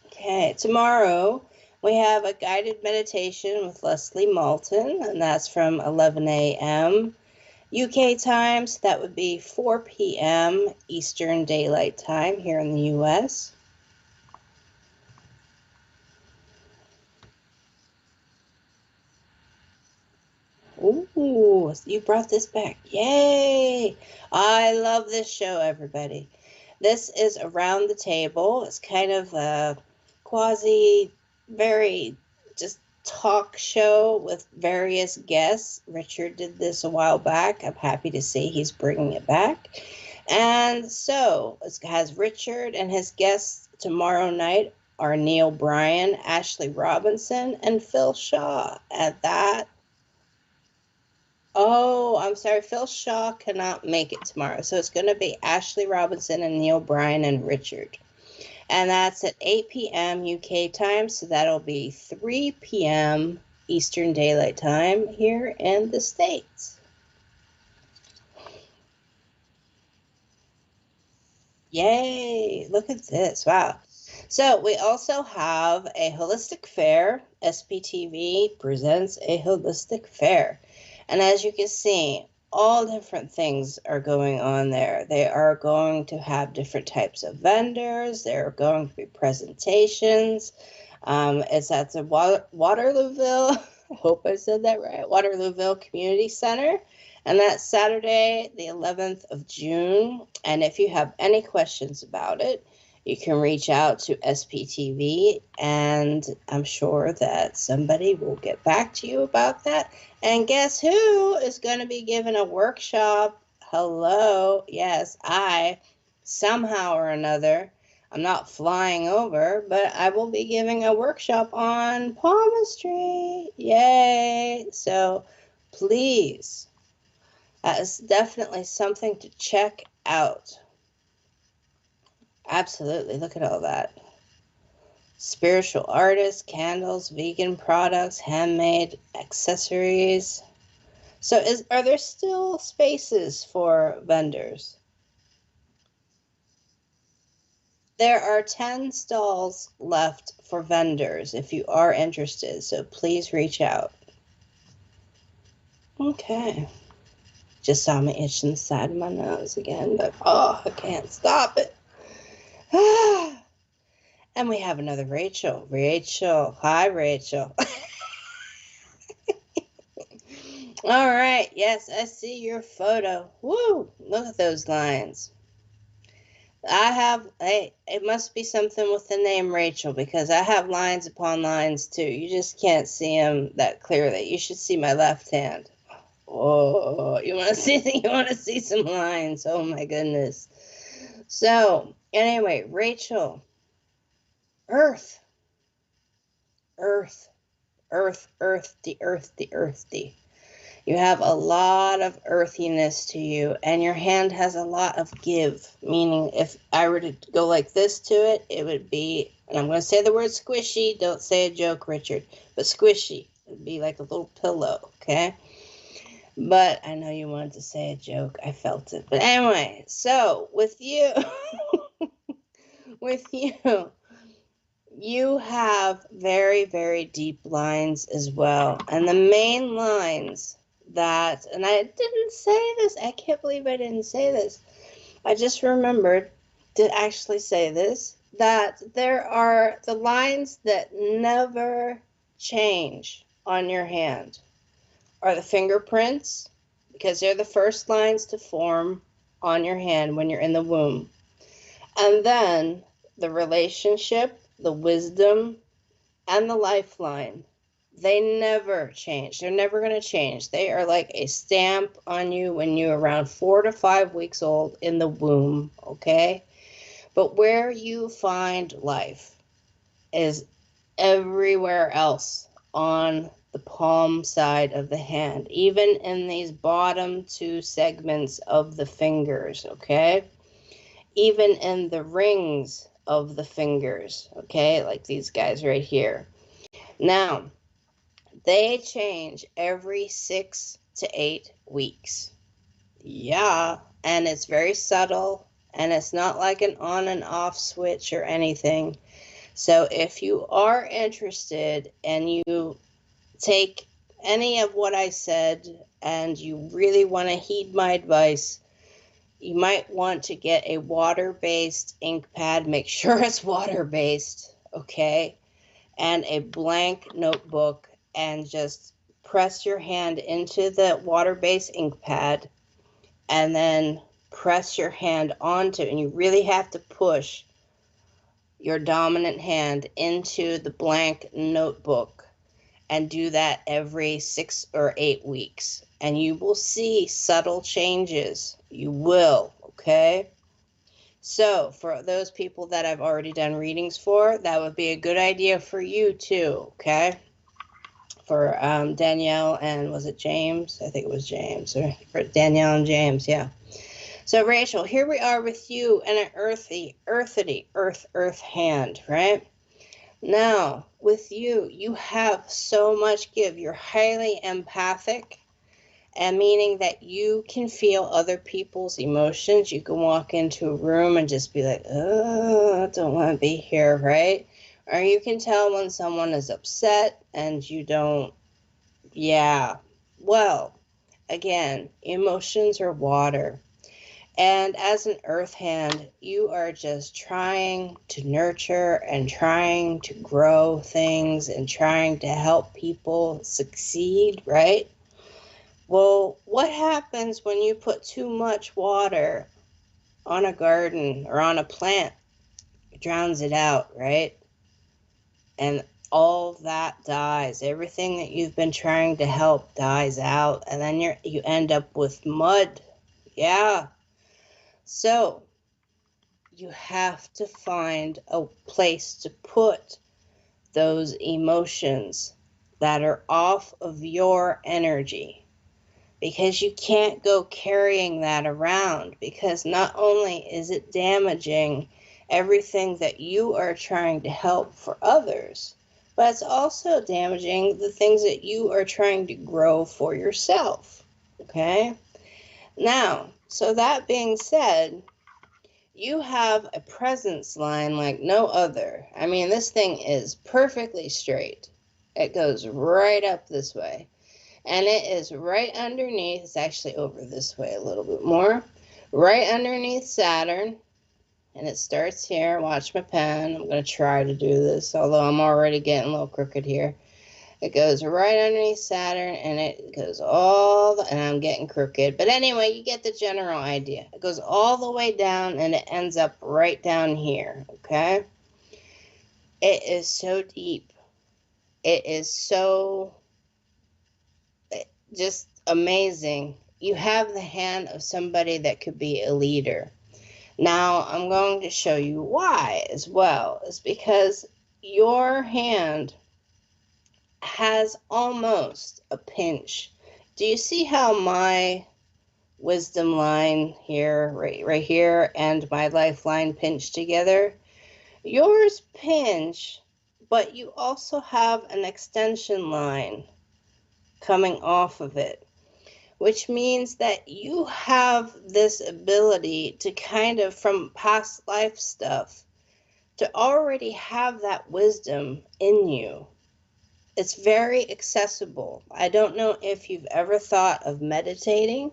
Okay, tomorrow we have a guided meditation with Leslie Malton, and that's from 11 a.m. UK time, so that would be 4 p.m. Eastern Daylight Time here in the U.S. Ooh, you brought this back. Yay! I love this show, everybody. This is Around the Table. It's kind of a quasi, very just talk show with various guests. Richard did this a while back. I'm happy to see he's bringing it back. And so it has Richard, and his guests tomorrow night are Neil Bryan, Ashley Robinson, and Phil Shaw. And that, oh, I'm sorry, Phil Shaw cannot make it tomorrow. So it's going to be Ashley Robinson and Neil Bryan and Richard. And that's at 8 p.m. UK time. So that'll be 3 p.m. Eastern Daylight Time here in the States. Yay! Look at this. Wow. So we also have a holistic fair. SPTV presents a holistic fair. And as you can see, all different things are going on there. They are going to have different types of vendors. There are going to be presentations. It's at the Waterlooville, I hope I said that right, Waterlooville Community Center. And that's Saturday, the 11th of June. And if you have any questions about it, you can reach out to SPTV, and I'm sure that somebody will get back to you about that. And guess who is going to be giving a workshop? Hello. Yes, I, somehow or another, I'm not flying over, but I will be giving a workshop on palmistry. Yay. So please, that is definitely something to check out. Absolutely. Look at all that. Spiritual artists, candles, vegan products, handmade accessories. So are there still spaces for vendors? There are 10 stalls left for vendors if you are interested, so please reach out. Okay. Just saw me itching the side of my nose again, but oh, I can't stop it. And we have another Rachel. Rachel. Hi, Rachel. All right. Yes, I see your photo. Woo! Look at those lines. It must be something with the name Rachel, because I have lines upon lines too. You just can't see them that clearly. You should see my left hand. Oh, you want to see some lines. Oh my goodness. So, anyway, Rachel. Earth. Earth. Earth, earthy, earthy, earthy. You have a lot of earthiness to you, and your hand has a lot of give, meaning if I were to go like this to it, it would be, and I'm going to say the word squishy, don't say a joke, Richard, but squishy. It would be like a little pillow, okay? But I know you wanted to say a joke. I felt it. But anyway, so with you, you have very, very deep lines as well. And the main lines that, and I didn't say this, I can't believe I didn't say this. I just remembered to actually say this, that there are the lines that never change on your hand are the fingerprints, because they're the first lines to form on your hand when you're in the womb. And then the relationship, the wisdom, and the lifeline. They never change. They're never going to change. They are like a stamp on you when you're around 4 to 5 weeks old in the womb, okay? But where you find life is everywhere else on the palm side of the hand, even in these bottom 2 segments of the fingers, okay? Even in the rings of the fingers, okay? Like these guys right here. Now, they change every 6 to 8 weeks. Yeah, and it's very subtle, and it's not like an on and off switch or anything. So if you are interested and you take any of what I said and you really want to heed my advice, you might want to get a water-based ink pad. Make sure it's water-based, okay? And a blank notebook, and just press your hand into the water-based ink pad and then press your hand onto it. And you really have to push your dominant hand into the blank notebook, and do that every 6 or 8 weeks. And you will see subtle changes. You will, okay? So for those people that I've already done readings for, that would be a good idea for you too, okay? For Danielle and was it James? I think it was James. Or for Danielle and James, yeah. So Rachel, here we are with you in an earth hand, right? Now, with you, you have so much give. You're highly empathic, and meaning that you can feel other people's emotions. You can walk into a room and just be like, oh, I don't want to be here, right? Or you can tell when someone is upset and you don't, yeah. Well, again, emotions are water. And as an earth hand, you are just trying to nurture and trying to grow things and trying to help people succeed, right? Well, what happens when you put too much water on a garden or on a plant? It drowns it out, right? And all that dies. Everything that you've been trying to help dies out, and then you end up with mud. Yeah. So you have to find a place to put those emotions that are off of your energy, because you can't go carrying that around, because not only is it damaging everything that you are trying to help for others, but it's also damaging the things that you are trying to grow for yourself. Okay? Now, so that being said, you have a presence line like no other. I mean, this thing is perfectly straight. It goes right up this way. And it is right underneath, it's actually over this way a little bit more, right underneath Saturn. And it starts here. Watch my pen. I'm going to try to do this, although I'm already getting a little crooked here. It goes right underneath Saturn, and it goes and I'm getting crooked. But anyway, you get the general idea. It goes all the way down, and it ends up right down here, okay? It is so deep. It is so just amazing. You have the hand of somebody that could be a leader. Now, I'm going to show you why as well. It's because your hand has almost a pinch. Do you see how my wisdom line here, right here, and my lifeline pinch together? Yours pinch, but you also have an extension line coming off of it, which means that you have this ability to kind of, from past life stuff, to already have that wisdom in you. It's very accessible. I don't know if you've ever thought of meditating.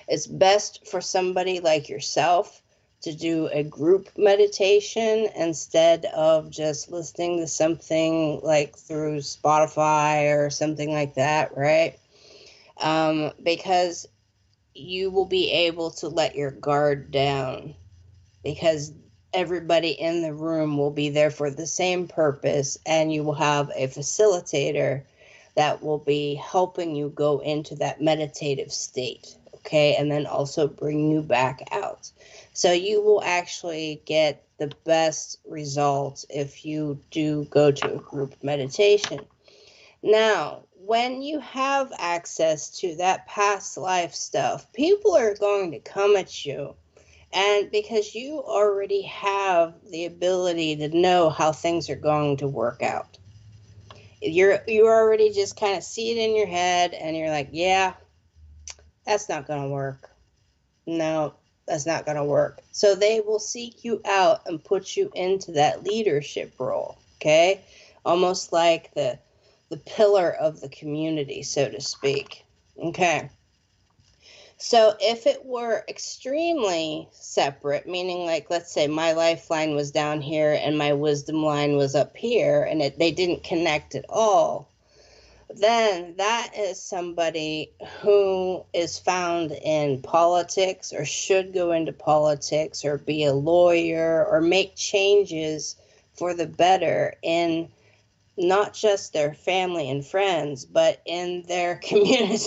It's best for somebody like yourself to do a group meditation instead of just listening to something like through Spotify or something like that, right? Because you will be able to let your guard down, because everybody in the room will be there for the same purpose, and you will have a facilitator that will be helping you go into that meditative state, okay, and then also bring you back out. So you will actually get the best results if you do go to a group meditation. Now, when you have access to that past life stuff, people are going to come at you. And because you already have the ability to know how things are going to work out. You already just kind of see it in your head, and you're like, yeah, that's not going to work. No, that's not going to work. So they will seek you out and put you into that leadership role, okay? Almost like the pillar of the community, so to speak. Okay. So if it were extremely separate, meaning like, let's say my lifeline was down here and my wisdom line was up here, and they didn't connect at all, then that is somebody who is found in politics, or should go into politics, or be a lawyer, or make changes for the better in not just their family and friends, but in their community.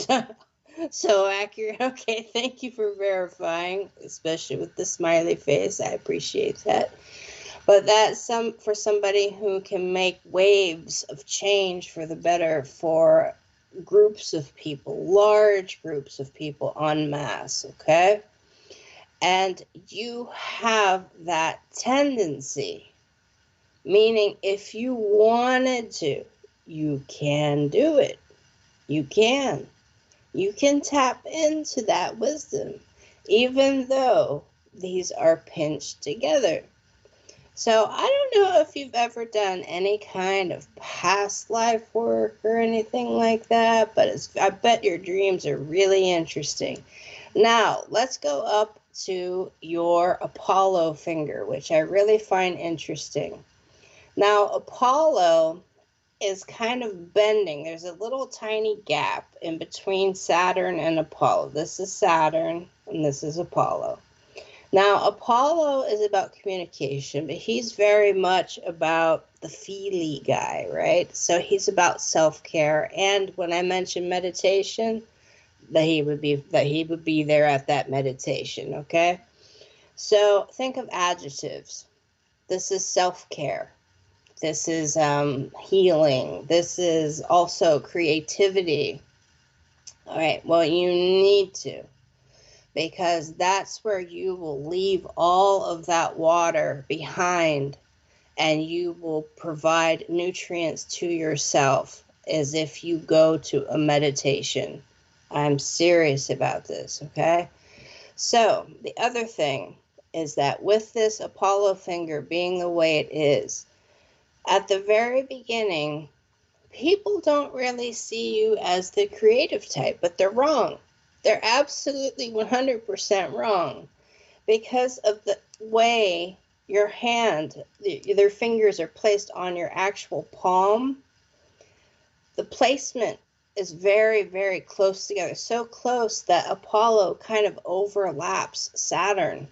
So accurate. Okay, thank you for verifying, especially with the smiley face. I appreciate that. But that's for somebody who can make waves of change for the better for groups of people, large groups of people en masse, okay? And you have that tendency Meaning, if you wanted to, you can do it. You can. You can tap into that wisdom, even though these are pinched together. So I don't know if you've ever done any kind of past life work or anything like that, but I bet your dreams are really interesting. Now, let's go up to your Apollo finger, which I really find interesting. Now, Apollo is kind of bending. There's a little tiny gap in between Saturn and Apollo. This is Saturn and this is Apollo. Now, Apollo is about communication, but he's very much about the feely guy, right? So he's about self-care. And when I mention meditation, that he would be there at that meditation, okay? So think of adjectives. This is self-care. This is healing. This is also creativity. All right, well, you need to, because that's where you will leave all of that water behind and you will provide nutrients to yourself as if you go to a meditation. I'm serious about this, okay? So the other thing is that with this Apollo finger being the way it is, at the very beginning, people don't really see you as the creative type, but they're wrong. They're absolutely 100% wrong because of the way your hand, their fingers are placed on your actual palm. The placement is very, very close together, so close that Apollo kind of overlaps Saturn.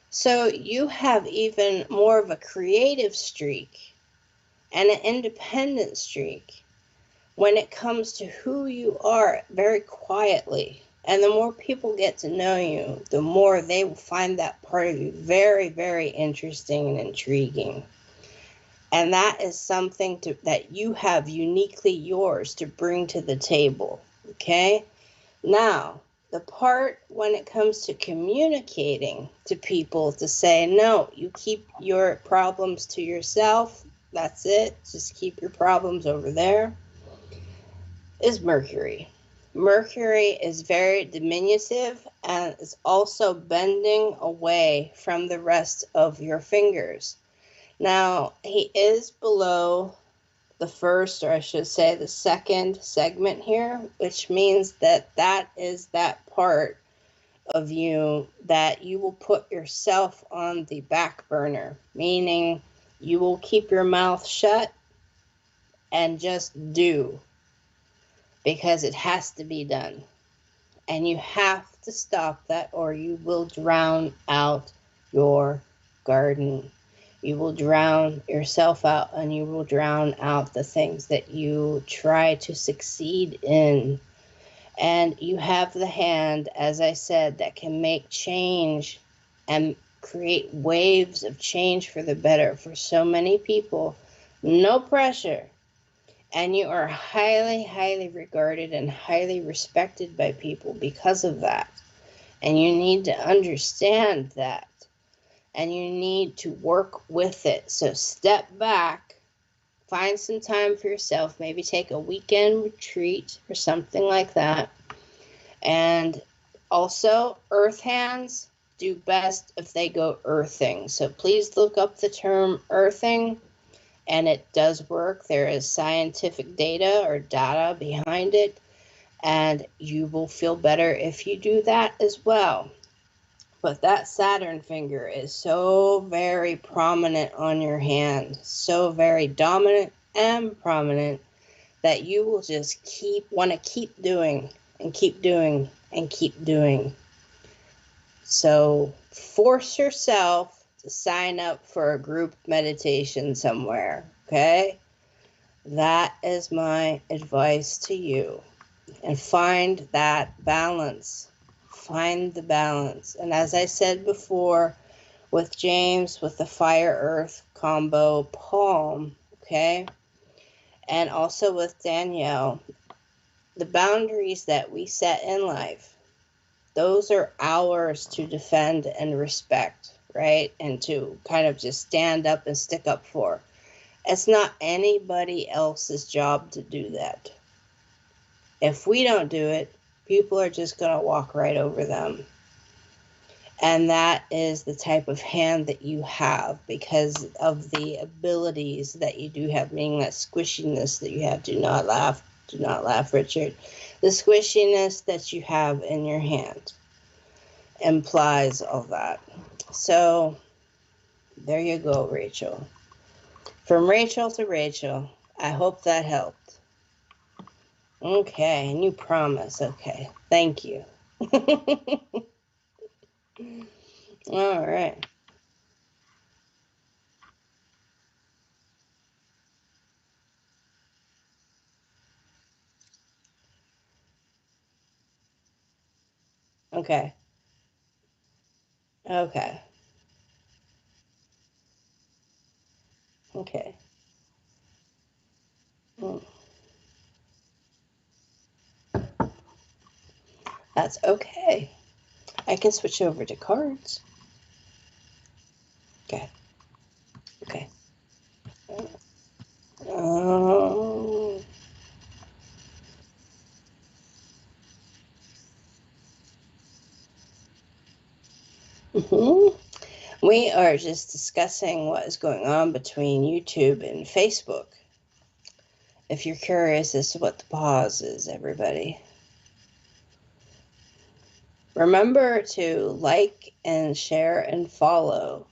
So you have even more of a creative streak and an independent streak when it comes to who you are very quietly. And the more people get to know you, the more they will find that part of you very, very interesting and intriguing. And that is something that you have uniquely yours to bring to the table, okay? Now, the part when it comes to communicating to people to say, no, you keep your problems to yourself, that's it, just keep your problems over there, is Mercury. Mercury is very diminutive and is also bending away from the rest of your fingers. Now, he is below the first, or I should say the second segment here, which means that that is that part of you that you will put yourself on the back burner, meaning you will keep your mouth shut and just do, because it has to be done. And you have to stop that or you will drown out your garden. You will drown yourself out and you will drown out the things that you try to succeed in. And you have the hand, as I said, that can make change and create waves of change for the better for so many people. No pressure. And you are highly, highly regarded and highly respected by people because of that. And you need to understand that. And you need to work with it. So step back, find some time for yourself, maybe take a weekend retreat or something like that. And also, earth hands do best if they go earthing. So please look up the term earthing. And it does work. There is scientific data or data behind it, and you will feel better if you do that as well. But that Saturn finger is so very prominent on your hand, so very dominant and prominent, that you will just want to keep doing and keep doing and keep doing. So force yourself to sign up for a group meditation somewhere, okay? That is my advice to you. And find that balance. Find the balance. And as I said before, with James, with the fire-earth combo palm, okay? And also with Danielle, the boundaries that we set in life, those are ours to defend and respect, right? And to kind of just stand up and stick up for. It's not anybody else's job to do that. If we don't do it, people are just going to walk right over them. And that is the type of hand that you have because of the abilities that you do have, meaning that squishiness that you have. Do not laugh, Richard. The squishiness that you have in your hand implies all that. So there you go, Rachel. From Rachel to Rachel. I hope that helped. Okay, and you promise. Okay, thank you. All right. Okay. Okay. Okay. Mm, that's okay. I can switch over to cards. Okay. Okay. Um, mhm. We are just discussing what is going on between YouTube and Facebook. If you're curious as to what the pause is, everybody, remember to like and share and follow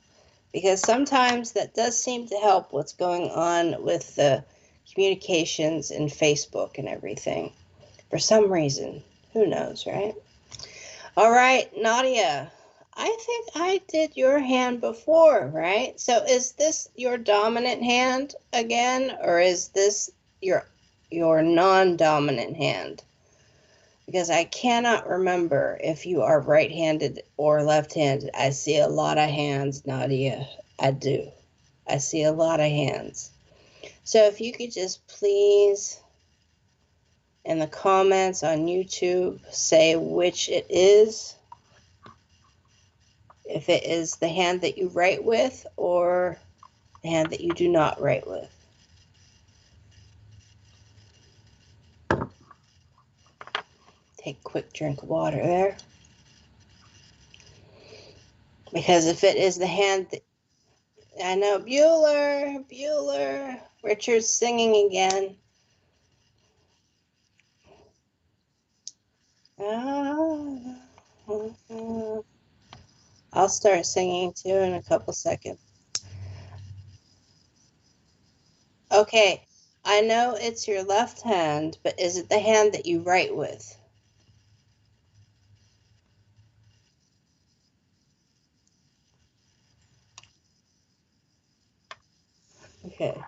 because sometimes that does seem to help what's going on with the communications in Facebook and everything. For some reason. Who knows, right? All right, Nadia. I think I did your hand before, right? So is this your dominant hand again, or is this your non-dominant hand? Because I cannot remember if you are right-handed or left-handed. I see a lot of hands, Nadia. I do. I see a lot of hands. So if you could just please, in the comments on YouTube, say which it is. If it is the hand that you write with or the hand that you do not write with. Take a quick drink of water there. Because if it is the hand that, I know, Bueller, Richard's singing again. I'll start singing too in a couple seconds. Okay, I know it's your left hand, but is it the hand that you write with? Okay.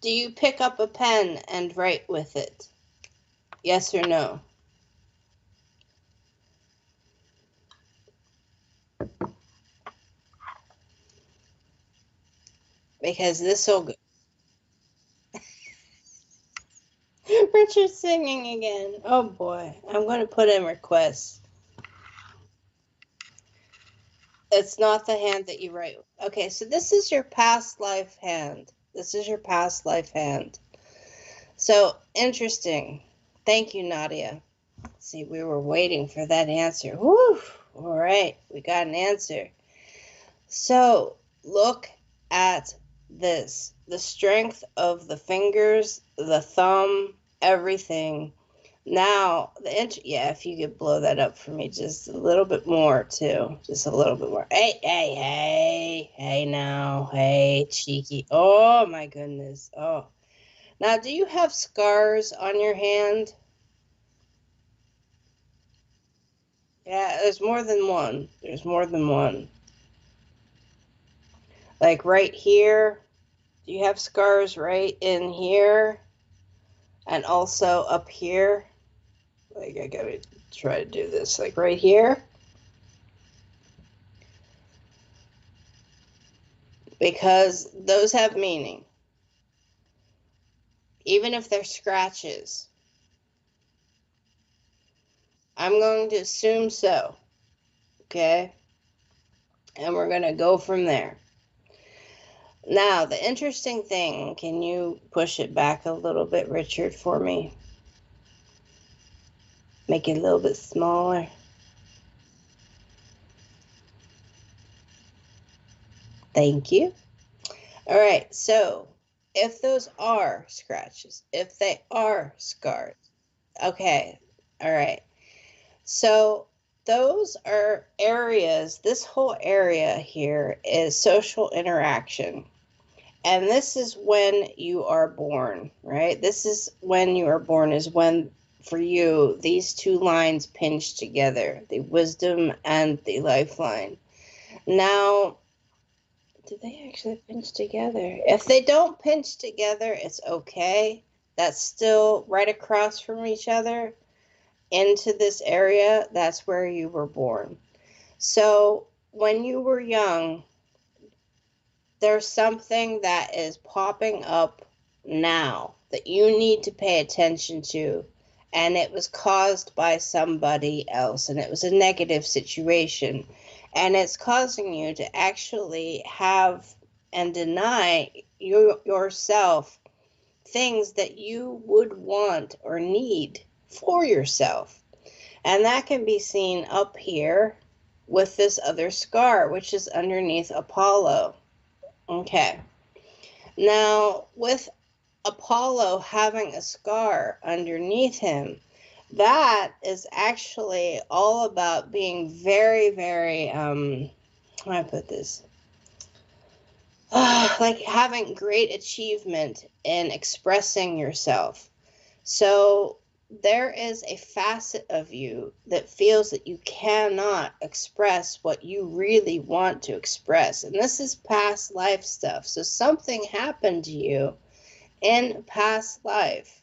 Do you pick up a pen and write with it? Yes or no? Because this will go. Richard's singing again. Oh boy. I'm going to put in requests. It's not the hand that you write. Okay, so this is your past life hand. This is your past life hand. So interesting. Thank you, Nadia. See, we were waiting for that answer. Woo! All right, we got an answer. So look at this. The strength of the fingers, the thumb, everything. Now, yeah, if you could blow that up for me just a little bit more, too. Just a little bit more. Hey now. Hey, cheeky. Oh, my goodness. Oh. Now, do you have scars on your hand? Yeah, there's more than one. There's more than one. Like right here. Do you have scars right in here? And also up here? Like, I gotta try to do this. Like right here. Because those have meaning. Even if they're scratches. I'm going to assume so. Okay? And we're going to go from there. Now, the interesting thing, can you push it back a little bit, Richard, for me? Make it a little bit smaller. Thank you. All right, so if those are scratches, if they are scars, okay, all right. So those are areas, this whole area here is social interaction. And this is when you are born, right? This is when you are born, is when, for you, these two lines pinch together, the wisdom and the lifeline. Now, do they actually pinch together? If they don't pinch together, it's okay. That's still right across from each other into this area. That's where you were born. So when you were young, there's something that is popping up now that you need to pay attention to. And it was caused by somebody else, and it was a negative situation. And it's causing you to actually have and deny yourself things that you would want or need for yourself. And that can be seen up here with this other scar, which is underneath Apollo. Okay. Now, with Apollo having a scar underneath him, that is actually all about being very, very, how do I put this? Like having great achievement in expressing yourself. So there is a facet of you that feels that you cannot express what you really want to express. And this is past life stuff. So something happened to you in past life.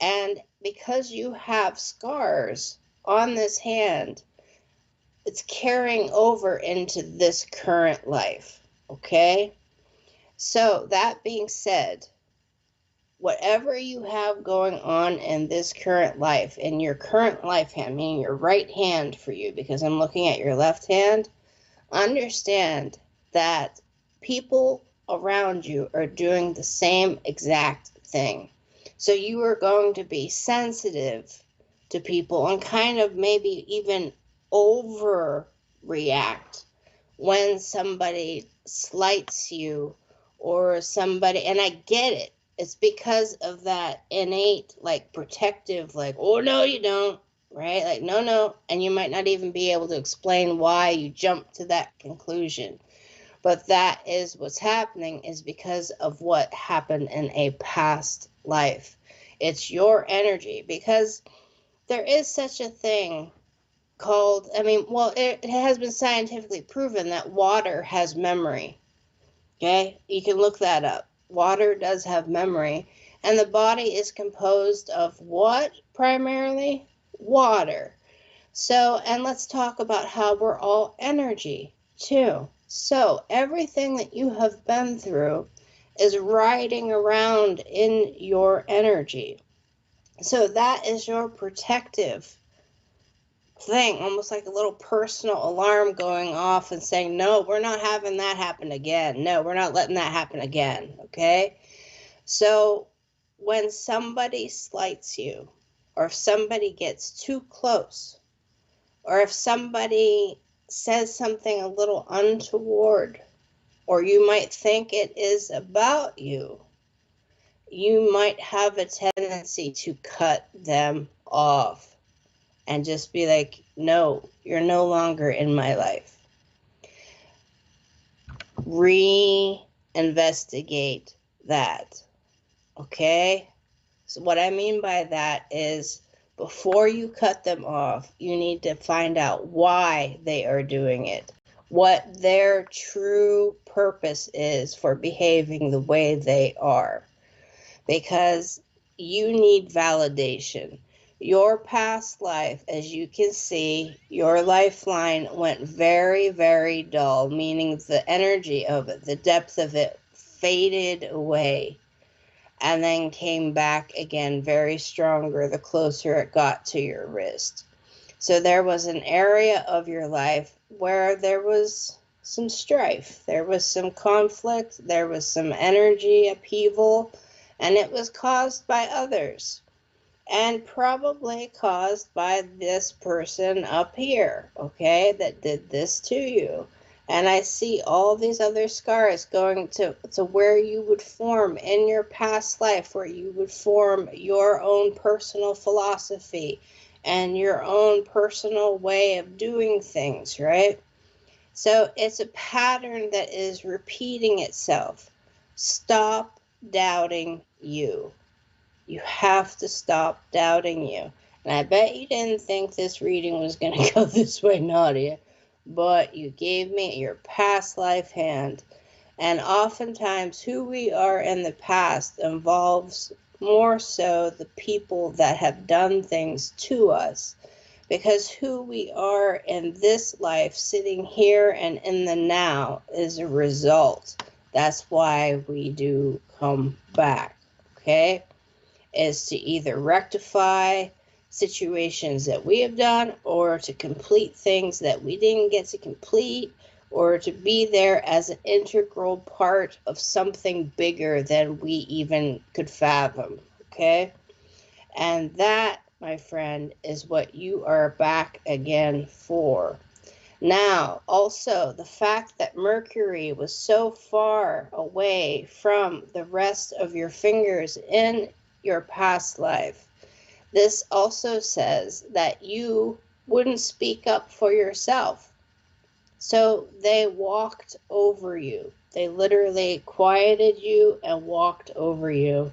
And because you have scars on this hand, it's carrying over into this current life. Okay? So that being said, whatever you have going on in this current life, in your current life hand, meaning your right hand for you, because I'm looking at your left hand, understand that people around you are doing the same exact thing. So you are going to be sensitive to people and kind of maybe even overreact when somebody slights you or somebody, and I get it. It's because of that innate, like, protective, like, oh, no, you don't, right? Like, no, no. And you might not even be able to explain why you jumped to that conclusion. But that is what's happening, is because of what happened in a past life. It's your energy, because there is such a thing called, I mean, well, it has been scientifically proven that water has memory. Okay, you can look that up. Water does have memory, and the body is composed of what primarily? Water. So, and let's talk about how we're all energy too. So, everything that you have been through is riding around in your energy. So, that is your protective thing, almost like a little personal alarm going off and saying, no, we're not having that happen again. No, we're not letting that happen again. Okay. So when somebody slights you, or if somebody gets too close, or if somebody says something a little untoward, or you might think it is about you, you might have a tendency to cut them off and just be like, no, you're no longer in my life. Reinvestigate that. Okay? So what I mean by that is, before you cut them off, you need to find out why they are doing it, what their true purpose is for behaving the way they are. Because you need validation. Your past life, as you can see, your lifeline went very, very dull, meaning the energy of it, the depth of it faded away and then came back again very stronger the closer it got to your wrist. So there was an area of your life where there was some strife. There was some conflict. There was some energy upheaval, and it was caused by others, and probably caused by this person up here, okay, that did this to you. And I see all these other scars going to where you would form in your past life, where you would form your own personal philosophy and your own personal way of doing things, right? So it's a pattern that is repeating itself. Stop doubting you. You have to stop doubting you. And I bet you didn't think this reading was going to go this way, Nadia, but you gave me your past life hand. And oftentimes who we are in the past involves more so the people that have done things to us. Because who we are in this life, sitting here and in the now, is a result. That's why we do come back, okay? Is to either rectify situations that we have done, or to complete things that we didn't get to complete, or to be there as an integral part of something bigger than we even could fathom, okay? And that, my friend, is what you are back again for. Now, also, the fact that Mercury was so far away from the rest of your fingers in your past life, this also says that you wouldn't speak up for yourself. So they walked over you. They literally quieted you and walked over you.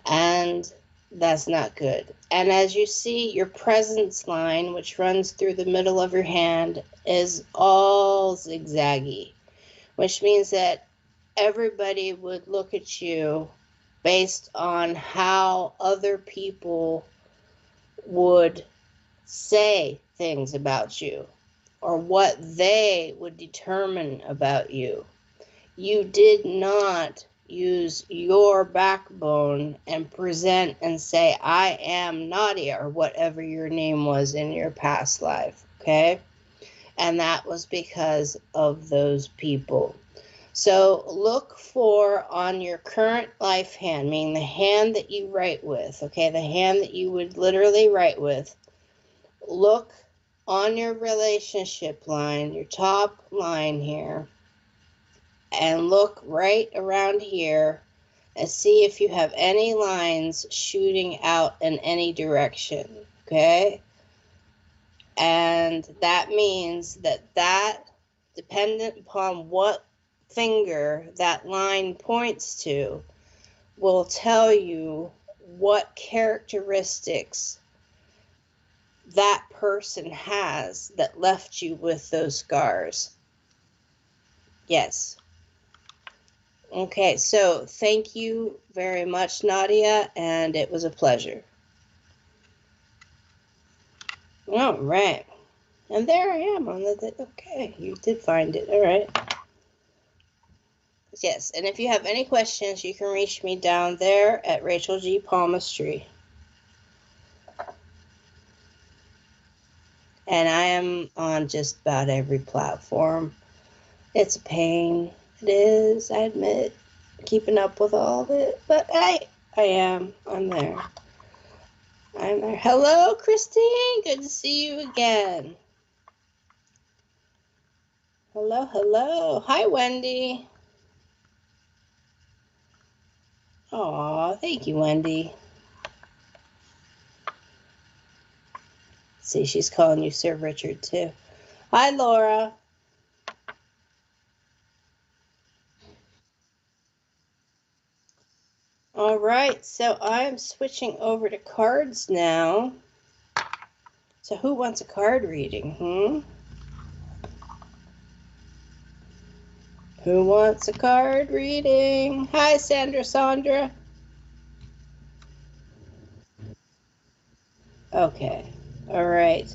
And that's not good. And as you see, your presence line, which runs through the middle of your hand, is all zigzaggy, which means that everybody would look at you based on how other people would say things about you, or what they would determine about you. You did not use your backbone and present and say, I am Nadia, or whatever your name was in your past life, okay? And that was because of those people. So look for on your current life hand, meaning the hand that you write with, okay, the hand that you would literally write with, look on your relationship line, your top line here, and look right around here and see if you have any lines shooting out in any direction, okay? And that means that, dependent upon what finger that line points to, will tell you what characteristics that person has that left you with those scars. Yes. Okay, so thank you very much, Nadia, and it was a pleasure. All right. And there I am on the, okay, you did find it. All right. Yes, and if you have any questions, you can reach me down there at Rachel G. Palmistry. And I am on just about every platform. It's a pain. It is, I admit, keeping up with all of it. But I am. I'm there. I'm there. Hello, Christine. Good to see you again. Hello, hello. Hi, Wendy. Aw, thank you, Wendy. See, she's calling you Sir Richard, too. Hi, Laura. All right, so I'm switching over to cards now. So who wants a card reading, Who wants a card reading? Hi, Sandra. Okay, all right.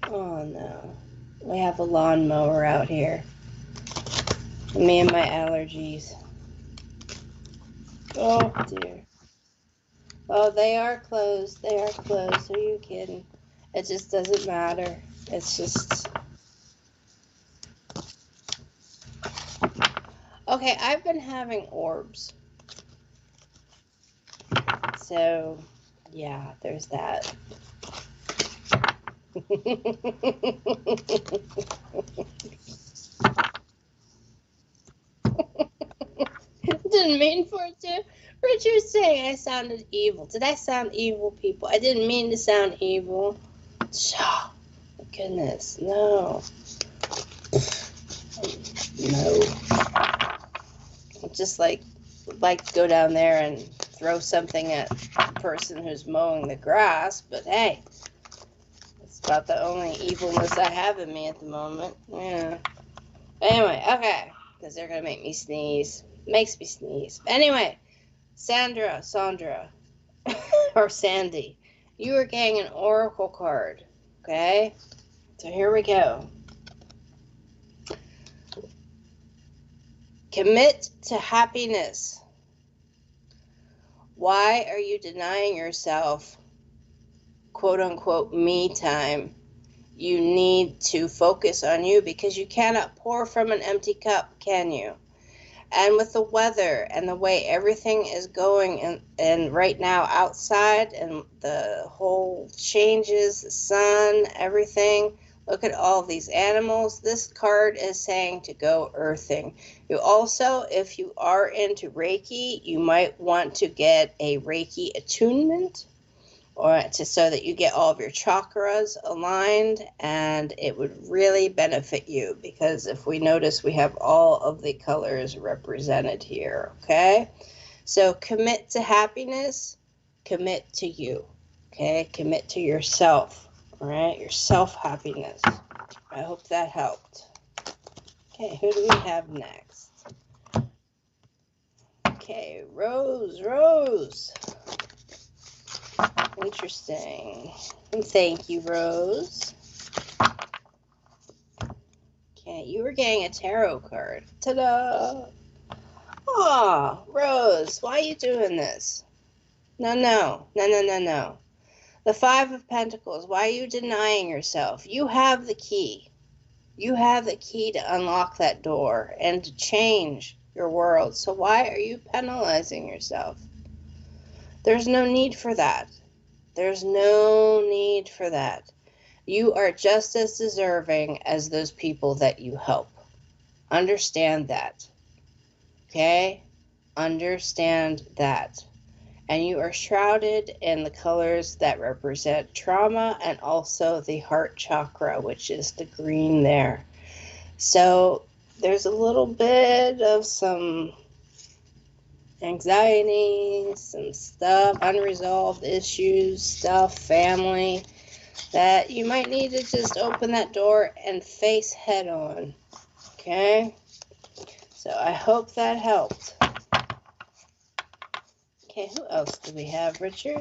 Oh, no. We have a lawnmower out here. Me and my allergies. Oh, dear. Oh, they are closed. They are closed. Are you kidding? It just doesn't matter. It's just... Okay, I've been having orbs. So, yeah, there's that. Didn't mean for it to. Richard's saying I sounded evil. Did I sound evil, people? I didn't mean to sound evil. Oh, goodness, no. No. Just like to go down there and throw something at the person who's mowing the grass, but hey, it's about the only evilness I have in me at the moment. Yeah. Anyway, okay, because they're gonna make me sneeze. Makes me sneeze. Anyway, Sandra, or Sandy, you are getting an oracle card. Okay, so here we go. Commit to happiness. Why are you denying yourself, quote unquote, me time? You need to focus on you because you cannot pour from an empty cup, can you? And with the weather and the way everything is going and right now outside and the whole changes, the sun, everything, look at all these animals. This card is saying to go earthing. You also, if you are into Reiki, you might want to get a Reiki attunement, or so that you get all of your chakras aligned, and it would really benefit you because if we notice, we have all of the colors represented here. Okay, so commit to happiness, commit to you. Okay, commit to yourself. All right, your self happiness. I hope that helped. Okay, who do we have next? Okay, Rose. Interesting. Thank you, Rose. Okay, you were getting a tarot card. Ta-da! Aw, Rose, why are you doing this? No. The Five of Pentacles, why are you denying yourself? You have the key. You have the key to unlock that door and to change your world. So why are you penalizing yourself? There's no need for that. There's no need for that. You are just as deserving as those people that you help. Understand that. Okay? Understand that. And you are shrouded in the colors that represent trauma and also the heart chakra, which is the green there. So there's a little bit of some anxiety, some stuff, unresolved issues, stuff, family, that you might need to just open that door and face head on. Okay? So I hope that helped. Okay, who else do we have, Richard?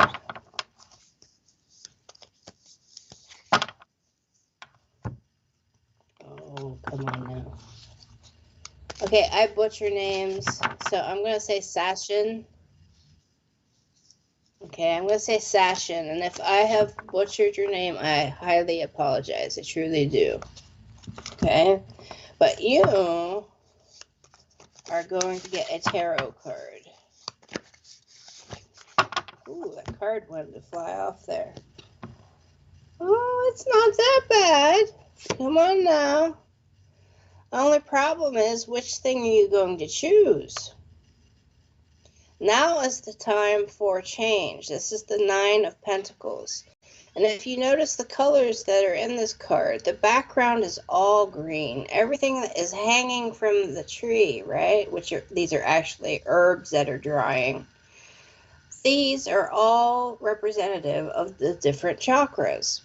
Oh, come on now. Okay, I butcher names, so I'm going to say Sashin. Okay, I'm going to say Sashin, and if I have butchered your name, I highly apologize. I truly do. Okay? But you are going to get a tarot card. Ooh, that card wanted to fly off there. Oh, it's not that bad. Come on now. The only problem is, which thing are you going to choose? Now is the time for change. This is the Nine of Pentacles. And if you notice the colors that are in this card, the background is all green. Everything that is hanging from the tree, right? These are actually herbs that are drying. These are all representative of the different chakras.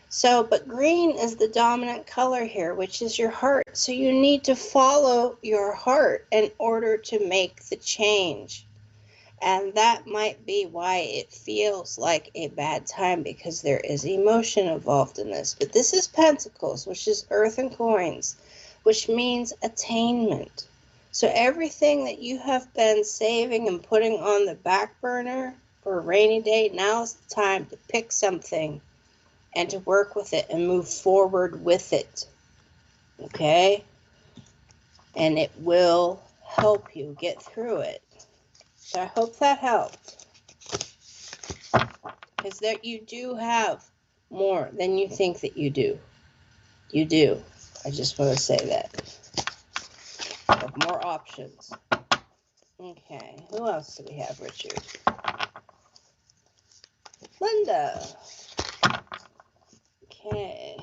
So, but green is the dominant color here, which is your heart. So you need to follow your heart in order to make the change. And that might be why it feels like a bad time, because there is emotion involved in this. But this is Pentacles, which is earth and coins, which means attainment. So everything that you have been saving and putting on the back burner for a rainy day, now is the time to pick something and to work with it and move forward with it. Okay? And it will help you get through it. So I hope that helped. Because that you do have more than you think that you do. You do. I just want to say that. You have more options. Okay, who else do we have, Richard? Linda. Okay,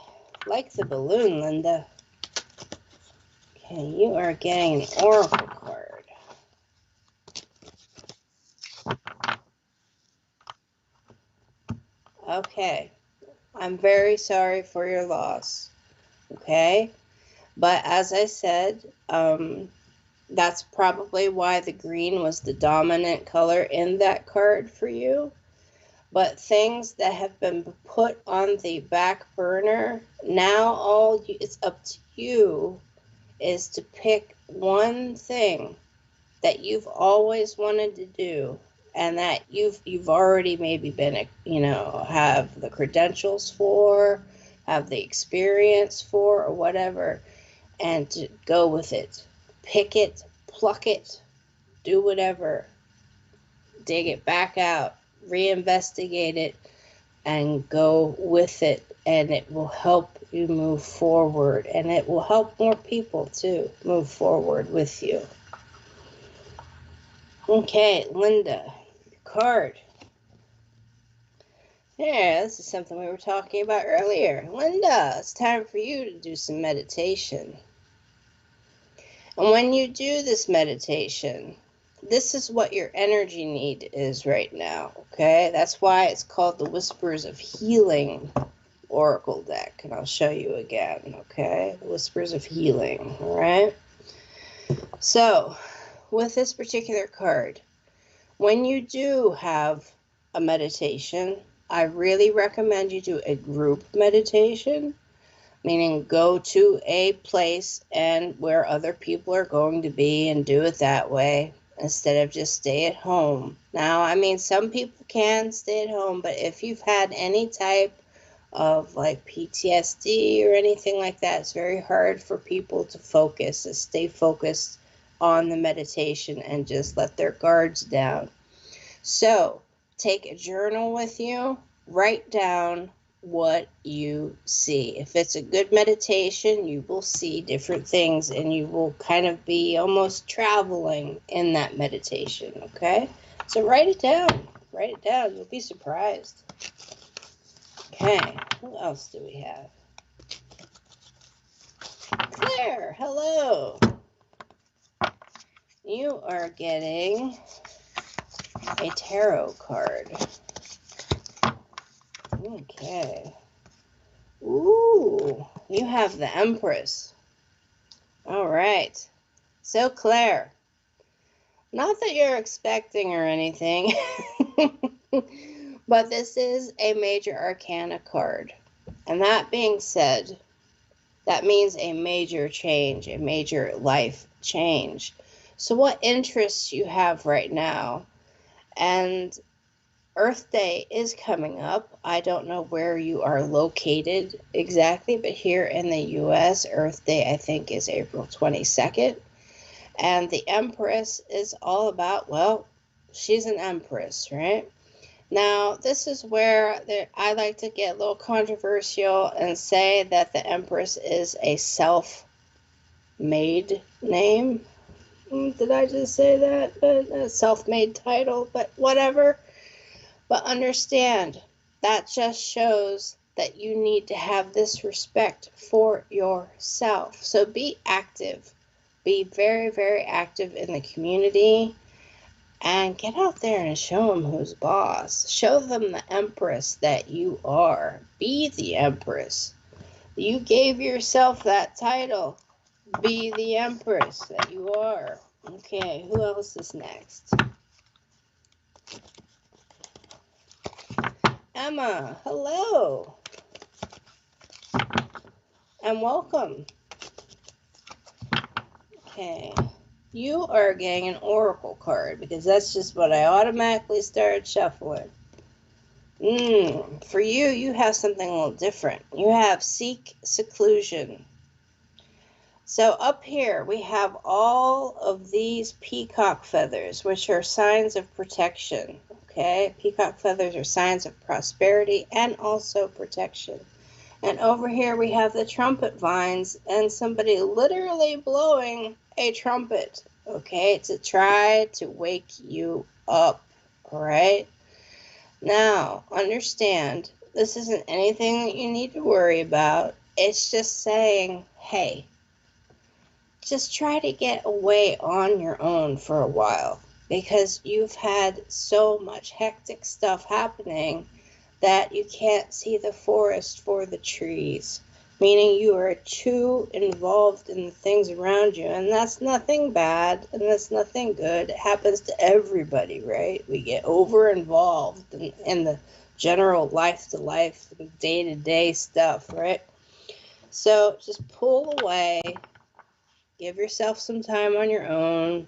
like the balloon, Linda. Okay, you are getting an oracle card. Okay, I'm very sorry for your loss. Okay, but as I said, that's probably why the green was the dominant color in that card for you. But things that have been put on the back burner, now all it's up to you is to pick one thing that you've always wanted to do and that you've already maybe been, have the credentials for, have the experience for, or whatever, and to go with it. Pick it, pluck it, do whatever, dig it back out, reinvestigate it, and go with it, and it will help you move forward, and it will help more people too move forward with you. Okay, Linda, your card. Yeah, this is something we were talking about earlier. Linda, it's time for you to do some meditation. And when you do this meditation, this is what your energy need is right now, okay? That's why it's called the Whispers of Healing Oracle deck, and I'll show you again, okay? The Whispers of Healing, all right? So, with this particular card, when you do have a meditation, I really recommend you do a group meditation, meaning go to a place and where other people are going to be and do it that way instead of just stay at home. Now, I mean, some people can stay at home, but if you've had any type of like PTSD or anything like that, it's very hard for people to focus, to stay focused on the meditation and just let their guards down. So take a journal with you, write down what you see. If it's a good meditation, you will see different things and you will kind of be almost traveling in that meditation, okay? So write it down. Write it down. You'll be surprised. Okay, who else do we have? Claire, hello. You are getting a tarot card. Okay. Ooh, you have the Empress. All right. So, Claire, not that you're expecting or anything, but this is a major arcana card. And that being said, that means a major change, a major life change. So what interests you have right now? And Earth Day is coming up. I don't know where you are located exactly, but here in the U.S., Earth Day, I think, is April 22nd. And the Empress is all about, well, she's an Empress, right? Now, this is where I like to get a little controversial and say that the Empress is a self-made name. Did I just say that? A self-made title, but whatever. But understand, that just shows that you need to have this respect for yourself. So be active. Be very, very active in the community. And get out there and show them who's boss. Show them the Empress that you are. Be the Empress. You gave yourself that title. Be the Empress that you are. Okay, who else is next? Emma, hello. And welcome. Okay. You are getting an oracle card because that's just what I automatically started shuffling. For you have something a little different. You have seek seclusion. So up here we have all of these peacock feathers, which are signs of protection. Okay, peacock feathers are signs of prosperity and also protection. And over here we have the trumpet vines and somebody literally blowing a trumpet, okay, to try to wake you up. All right. Now, understand, this isn't anything that you need to worry about. It's just saying, hey, just try to get away on your own for a while because you've had so much hectic stuff happening that you can't see the forest for the trees, meaning you are too involved in the things around you. And that's nothing bad and that's nothing good. It happens to everybody, right? We get over involved in the general life to life, day to day stuff, right? So just pull away, give yourself some time on your own,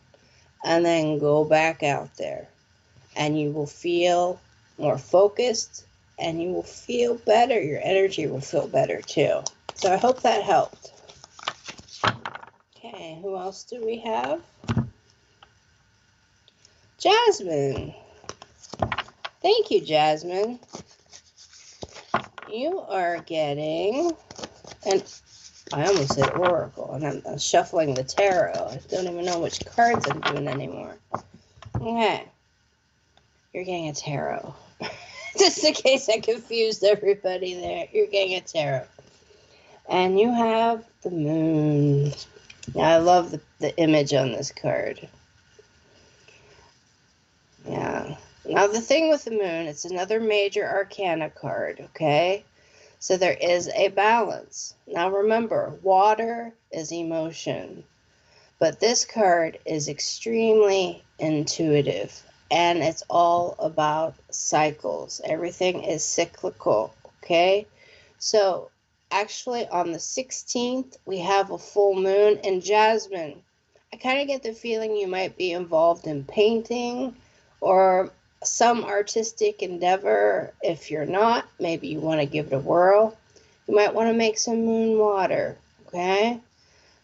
and then go back out there. And you will feel more focused and you will feel better. Your energy will feel better too. So I hope that helped. Okay, who else do we have? Jasmine. Thank you, Jasmine. You are getting an, I almost said oracle, and I'm shuffling the tarot. I don't even know which cards I'm doing anymore. Okay. You're getting a tarot. Just in case I confused everybody there. You're getting a tarot. And you have the moon. Now, I love the image on this card. Yeah. Now, the thing with the moon, it's another major arcana card, okay? So there is a balance. Now, remember, water is emotion. But this card is extremely intuitive. And it's all about cycles. Everything is cyclical, okay? So, actually, on the 16th, we have a full moon. And Jasmine, I kind of get the feeling you might be involved in painting or some artistic endeavor. If you're not, maybe you want to give it a whirl. You might want to make some moon water, okay?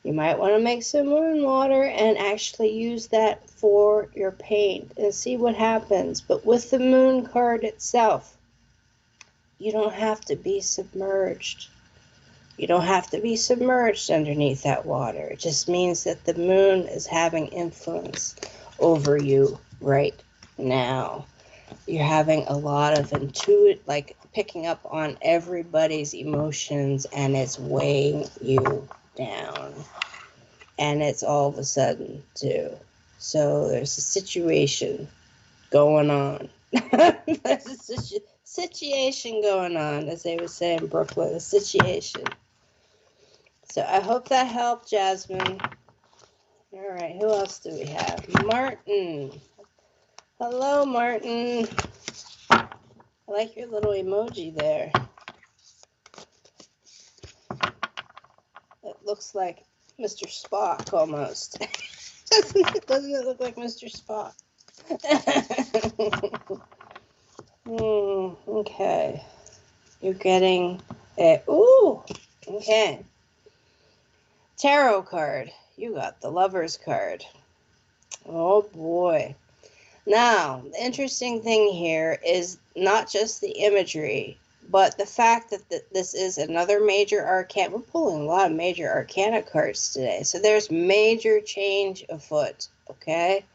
You might want to make some moon water and actually use that for your paint and see what happens. But with the moon card itself, you don't have to be submerged. You don't have to be submerged underneath that water. It just means that the moon is having influence over you right now. You're having a lot of like picking up on everybody's emotions, and it's weighing you down. And it's all of a sudden, too. So there's a situation going on. There's a situation going on, as they would say in Brooklyn, a situation. So I hope that helped, Jasmine. All right, who else do we have? Martin. Hello, Martin. I like your little emoji there. It looks like Mr. Spock almost. Doesn't it look like Mr. Spock? Okay. You're getting a, ooh, okay. Tarot card. You got the Lover's card. Oh boy. Now, the interesting thing here is not just the imagery, but the fact that this is another major arcana. We're pulling a lot of major arcana cards today. So there's major change afoot, okay?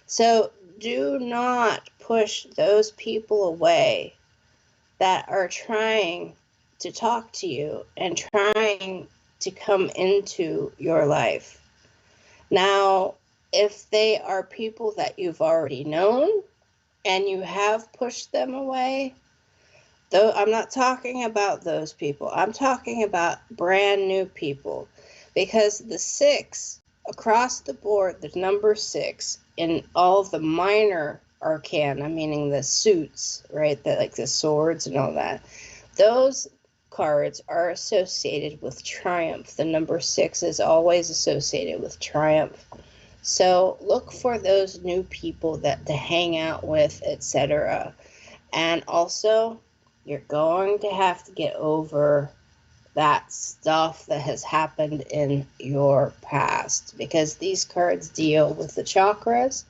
So do not push those people away that are trying to talk to you and trying to come into your life. Now, if they are people that you've already known and you have pushed them away, though I'm not talking about those people. I'm talking about brand new people, because the 6 across the board, the number 6 in all of the minor arcana, meaning the suits, right? Like the swords and all that. Those cards are associated with triumph. The number 6 is always associated with triumph. So look for those new people that to hang out with, etc. And also, you're going to have to get over that stuff that has happened in your past, because these cards deal with the chakras,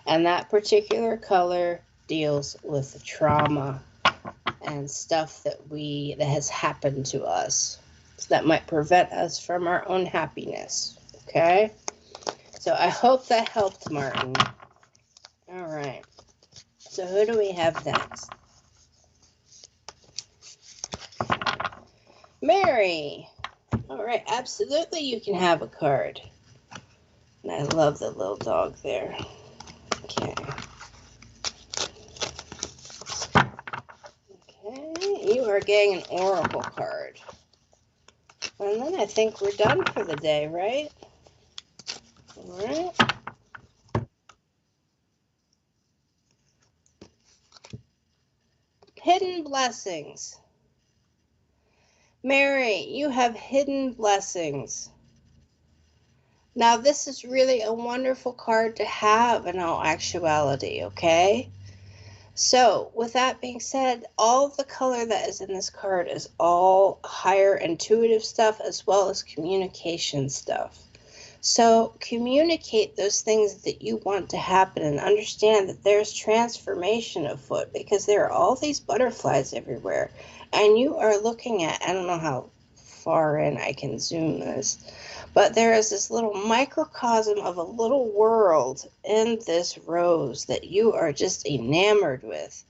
and that particular color deals with the trauma and stuff that has happened to us, so that might prevent us from our own happiness. Okay, so I hope that helped, Martin. All right, so who do we have next? Mary. All right, absolutely, you can have a card. And I love the little dog there. Okay. Okay, you are getting an oracle card. And then I think we're done for the day, right? All right. Hidden blessings. Mary, you have hidden blessings. Now, this is really a wonderful card to have in all actuality, okay? So, with that being said, all of the color that is in this card is all higher intuitive stuff as well as communication stuff. So, communicate those things that you want to happen and understand that there's transformation afoot, because there are all these butterflies everywhere. And you are looking at, I don't know how far in I can zoom this, but there is this little microcosm of a little world in this rose that you are just enamored with.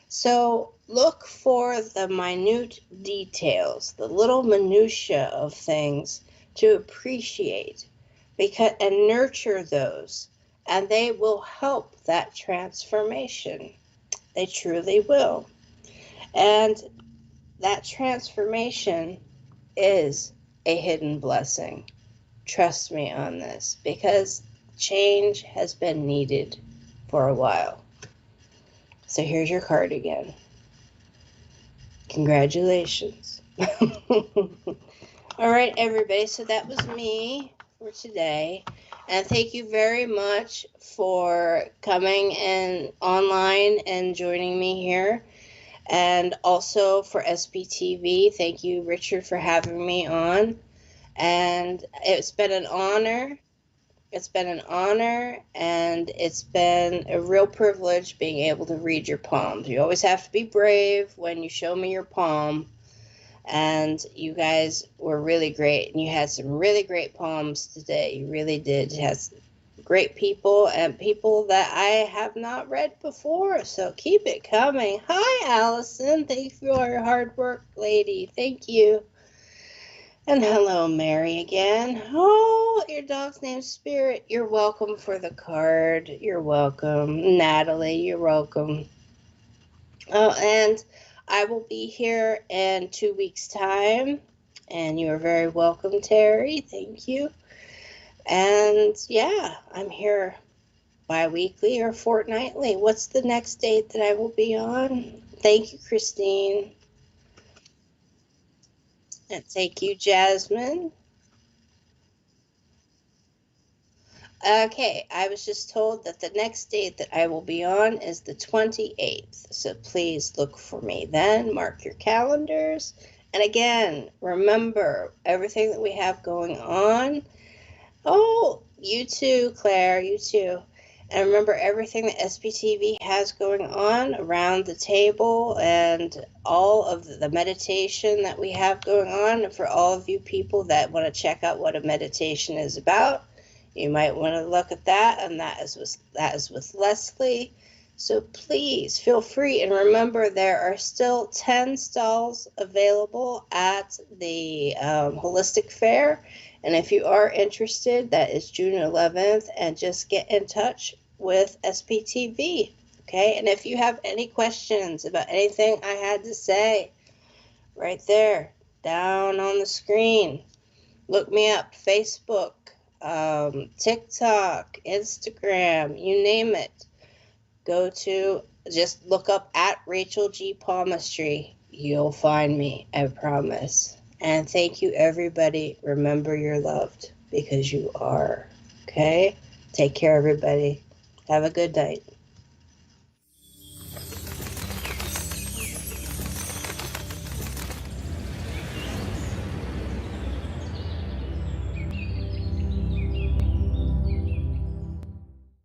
So look for the minute details, the little minutia of things to appreciate, and nurture those, and they will help that transformation. They truly will. And that transformation is a hidden blessing. Trust me on this, because change has been needed for a while. So here's your card again. Congratulations. All right, everybody. So that was me for today. And thank you very much for coming in online and joining me here. And also for SPTV, thank you, Richard, for having me on. And it's been an honor. It's been an honor, and it's been a real privilege being able to read your palms. You always have to be brave when you show me your palm. And you guys were really great, and you had some really great palms today. You really did. You had great people and people that I have not read before, so keep it coming. Hi, Allison. Thank you for your hard work, lady. Thank you. And hello, Mary again. Oh, your dog's name's Spirit. You're welcome for the card. You're welcome. Natalie, you're welcome. Oh, and I will be here in 2 weeks' time. And you are very welcome, Terry. Thank you. And yeah, I'm here bi-weekly or fortnightly. What's the next date that I will be on? Thank you, Christine. And thank you, Jasmine. Okay, I was just told that the next date that I will be on is the 28th. So please look for me then. Mark your calendars. And again, remember everything that we have going on. Oh, you too, Claire, you too. And remember everything that SPTV has going on around the table, and all of the meditation that we have going on. For all of you people that want to check out what a meditation is about, you might want to look at that, and that is with Leslie. So please feel free, and remember there are still 10 stalls available at the Holistic Fair. And if you are interested, that is June 11th, and just get in touch with SPTV, okay? And if you have any questions about anything I had to say, right there, down on the screen, look me up, Facebook, TikTok, Instagram, you name it. Go to, just look up at Rachel G. Palmistry. You'll find me, I promise. And thank you, everybody. Remember, you're loved because you are. Okay? Take care, everybody. Have a good night.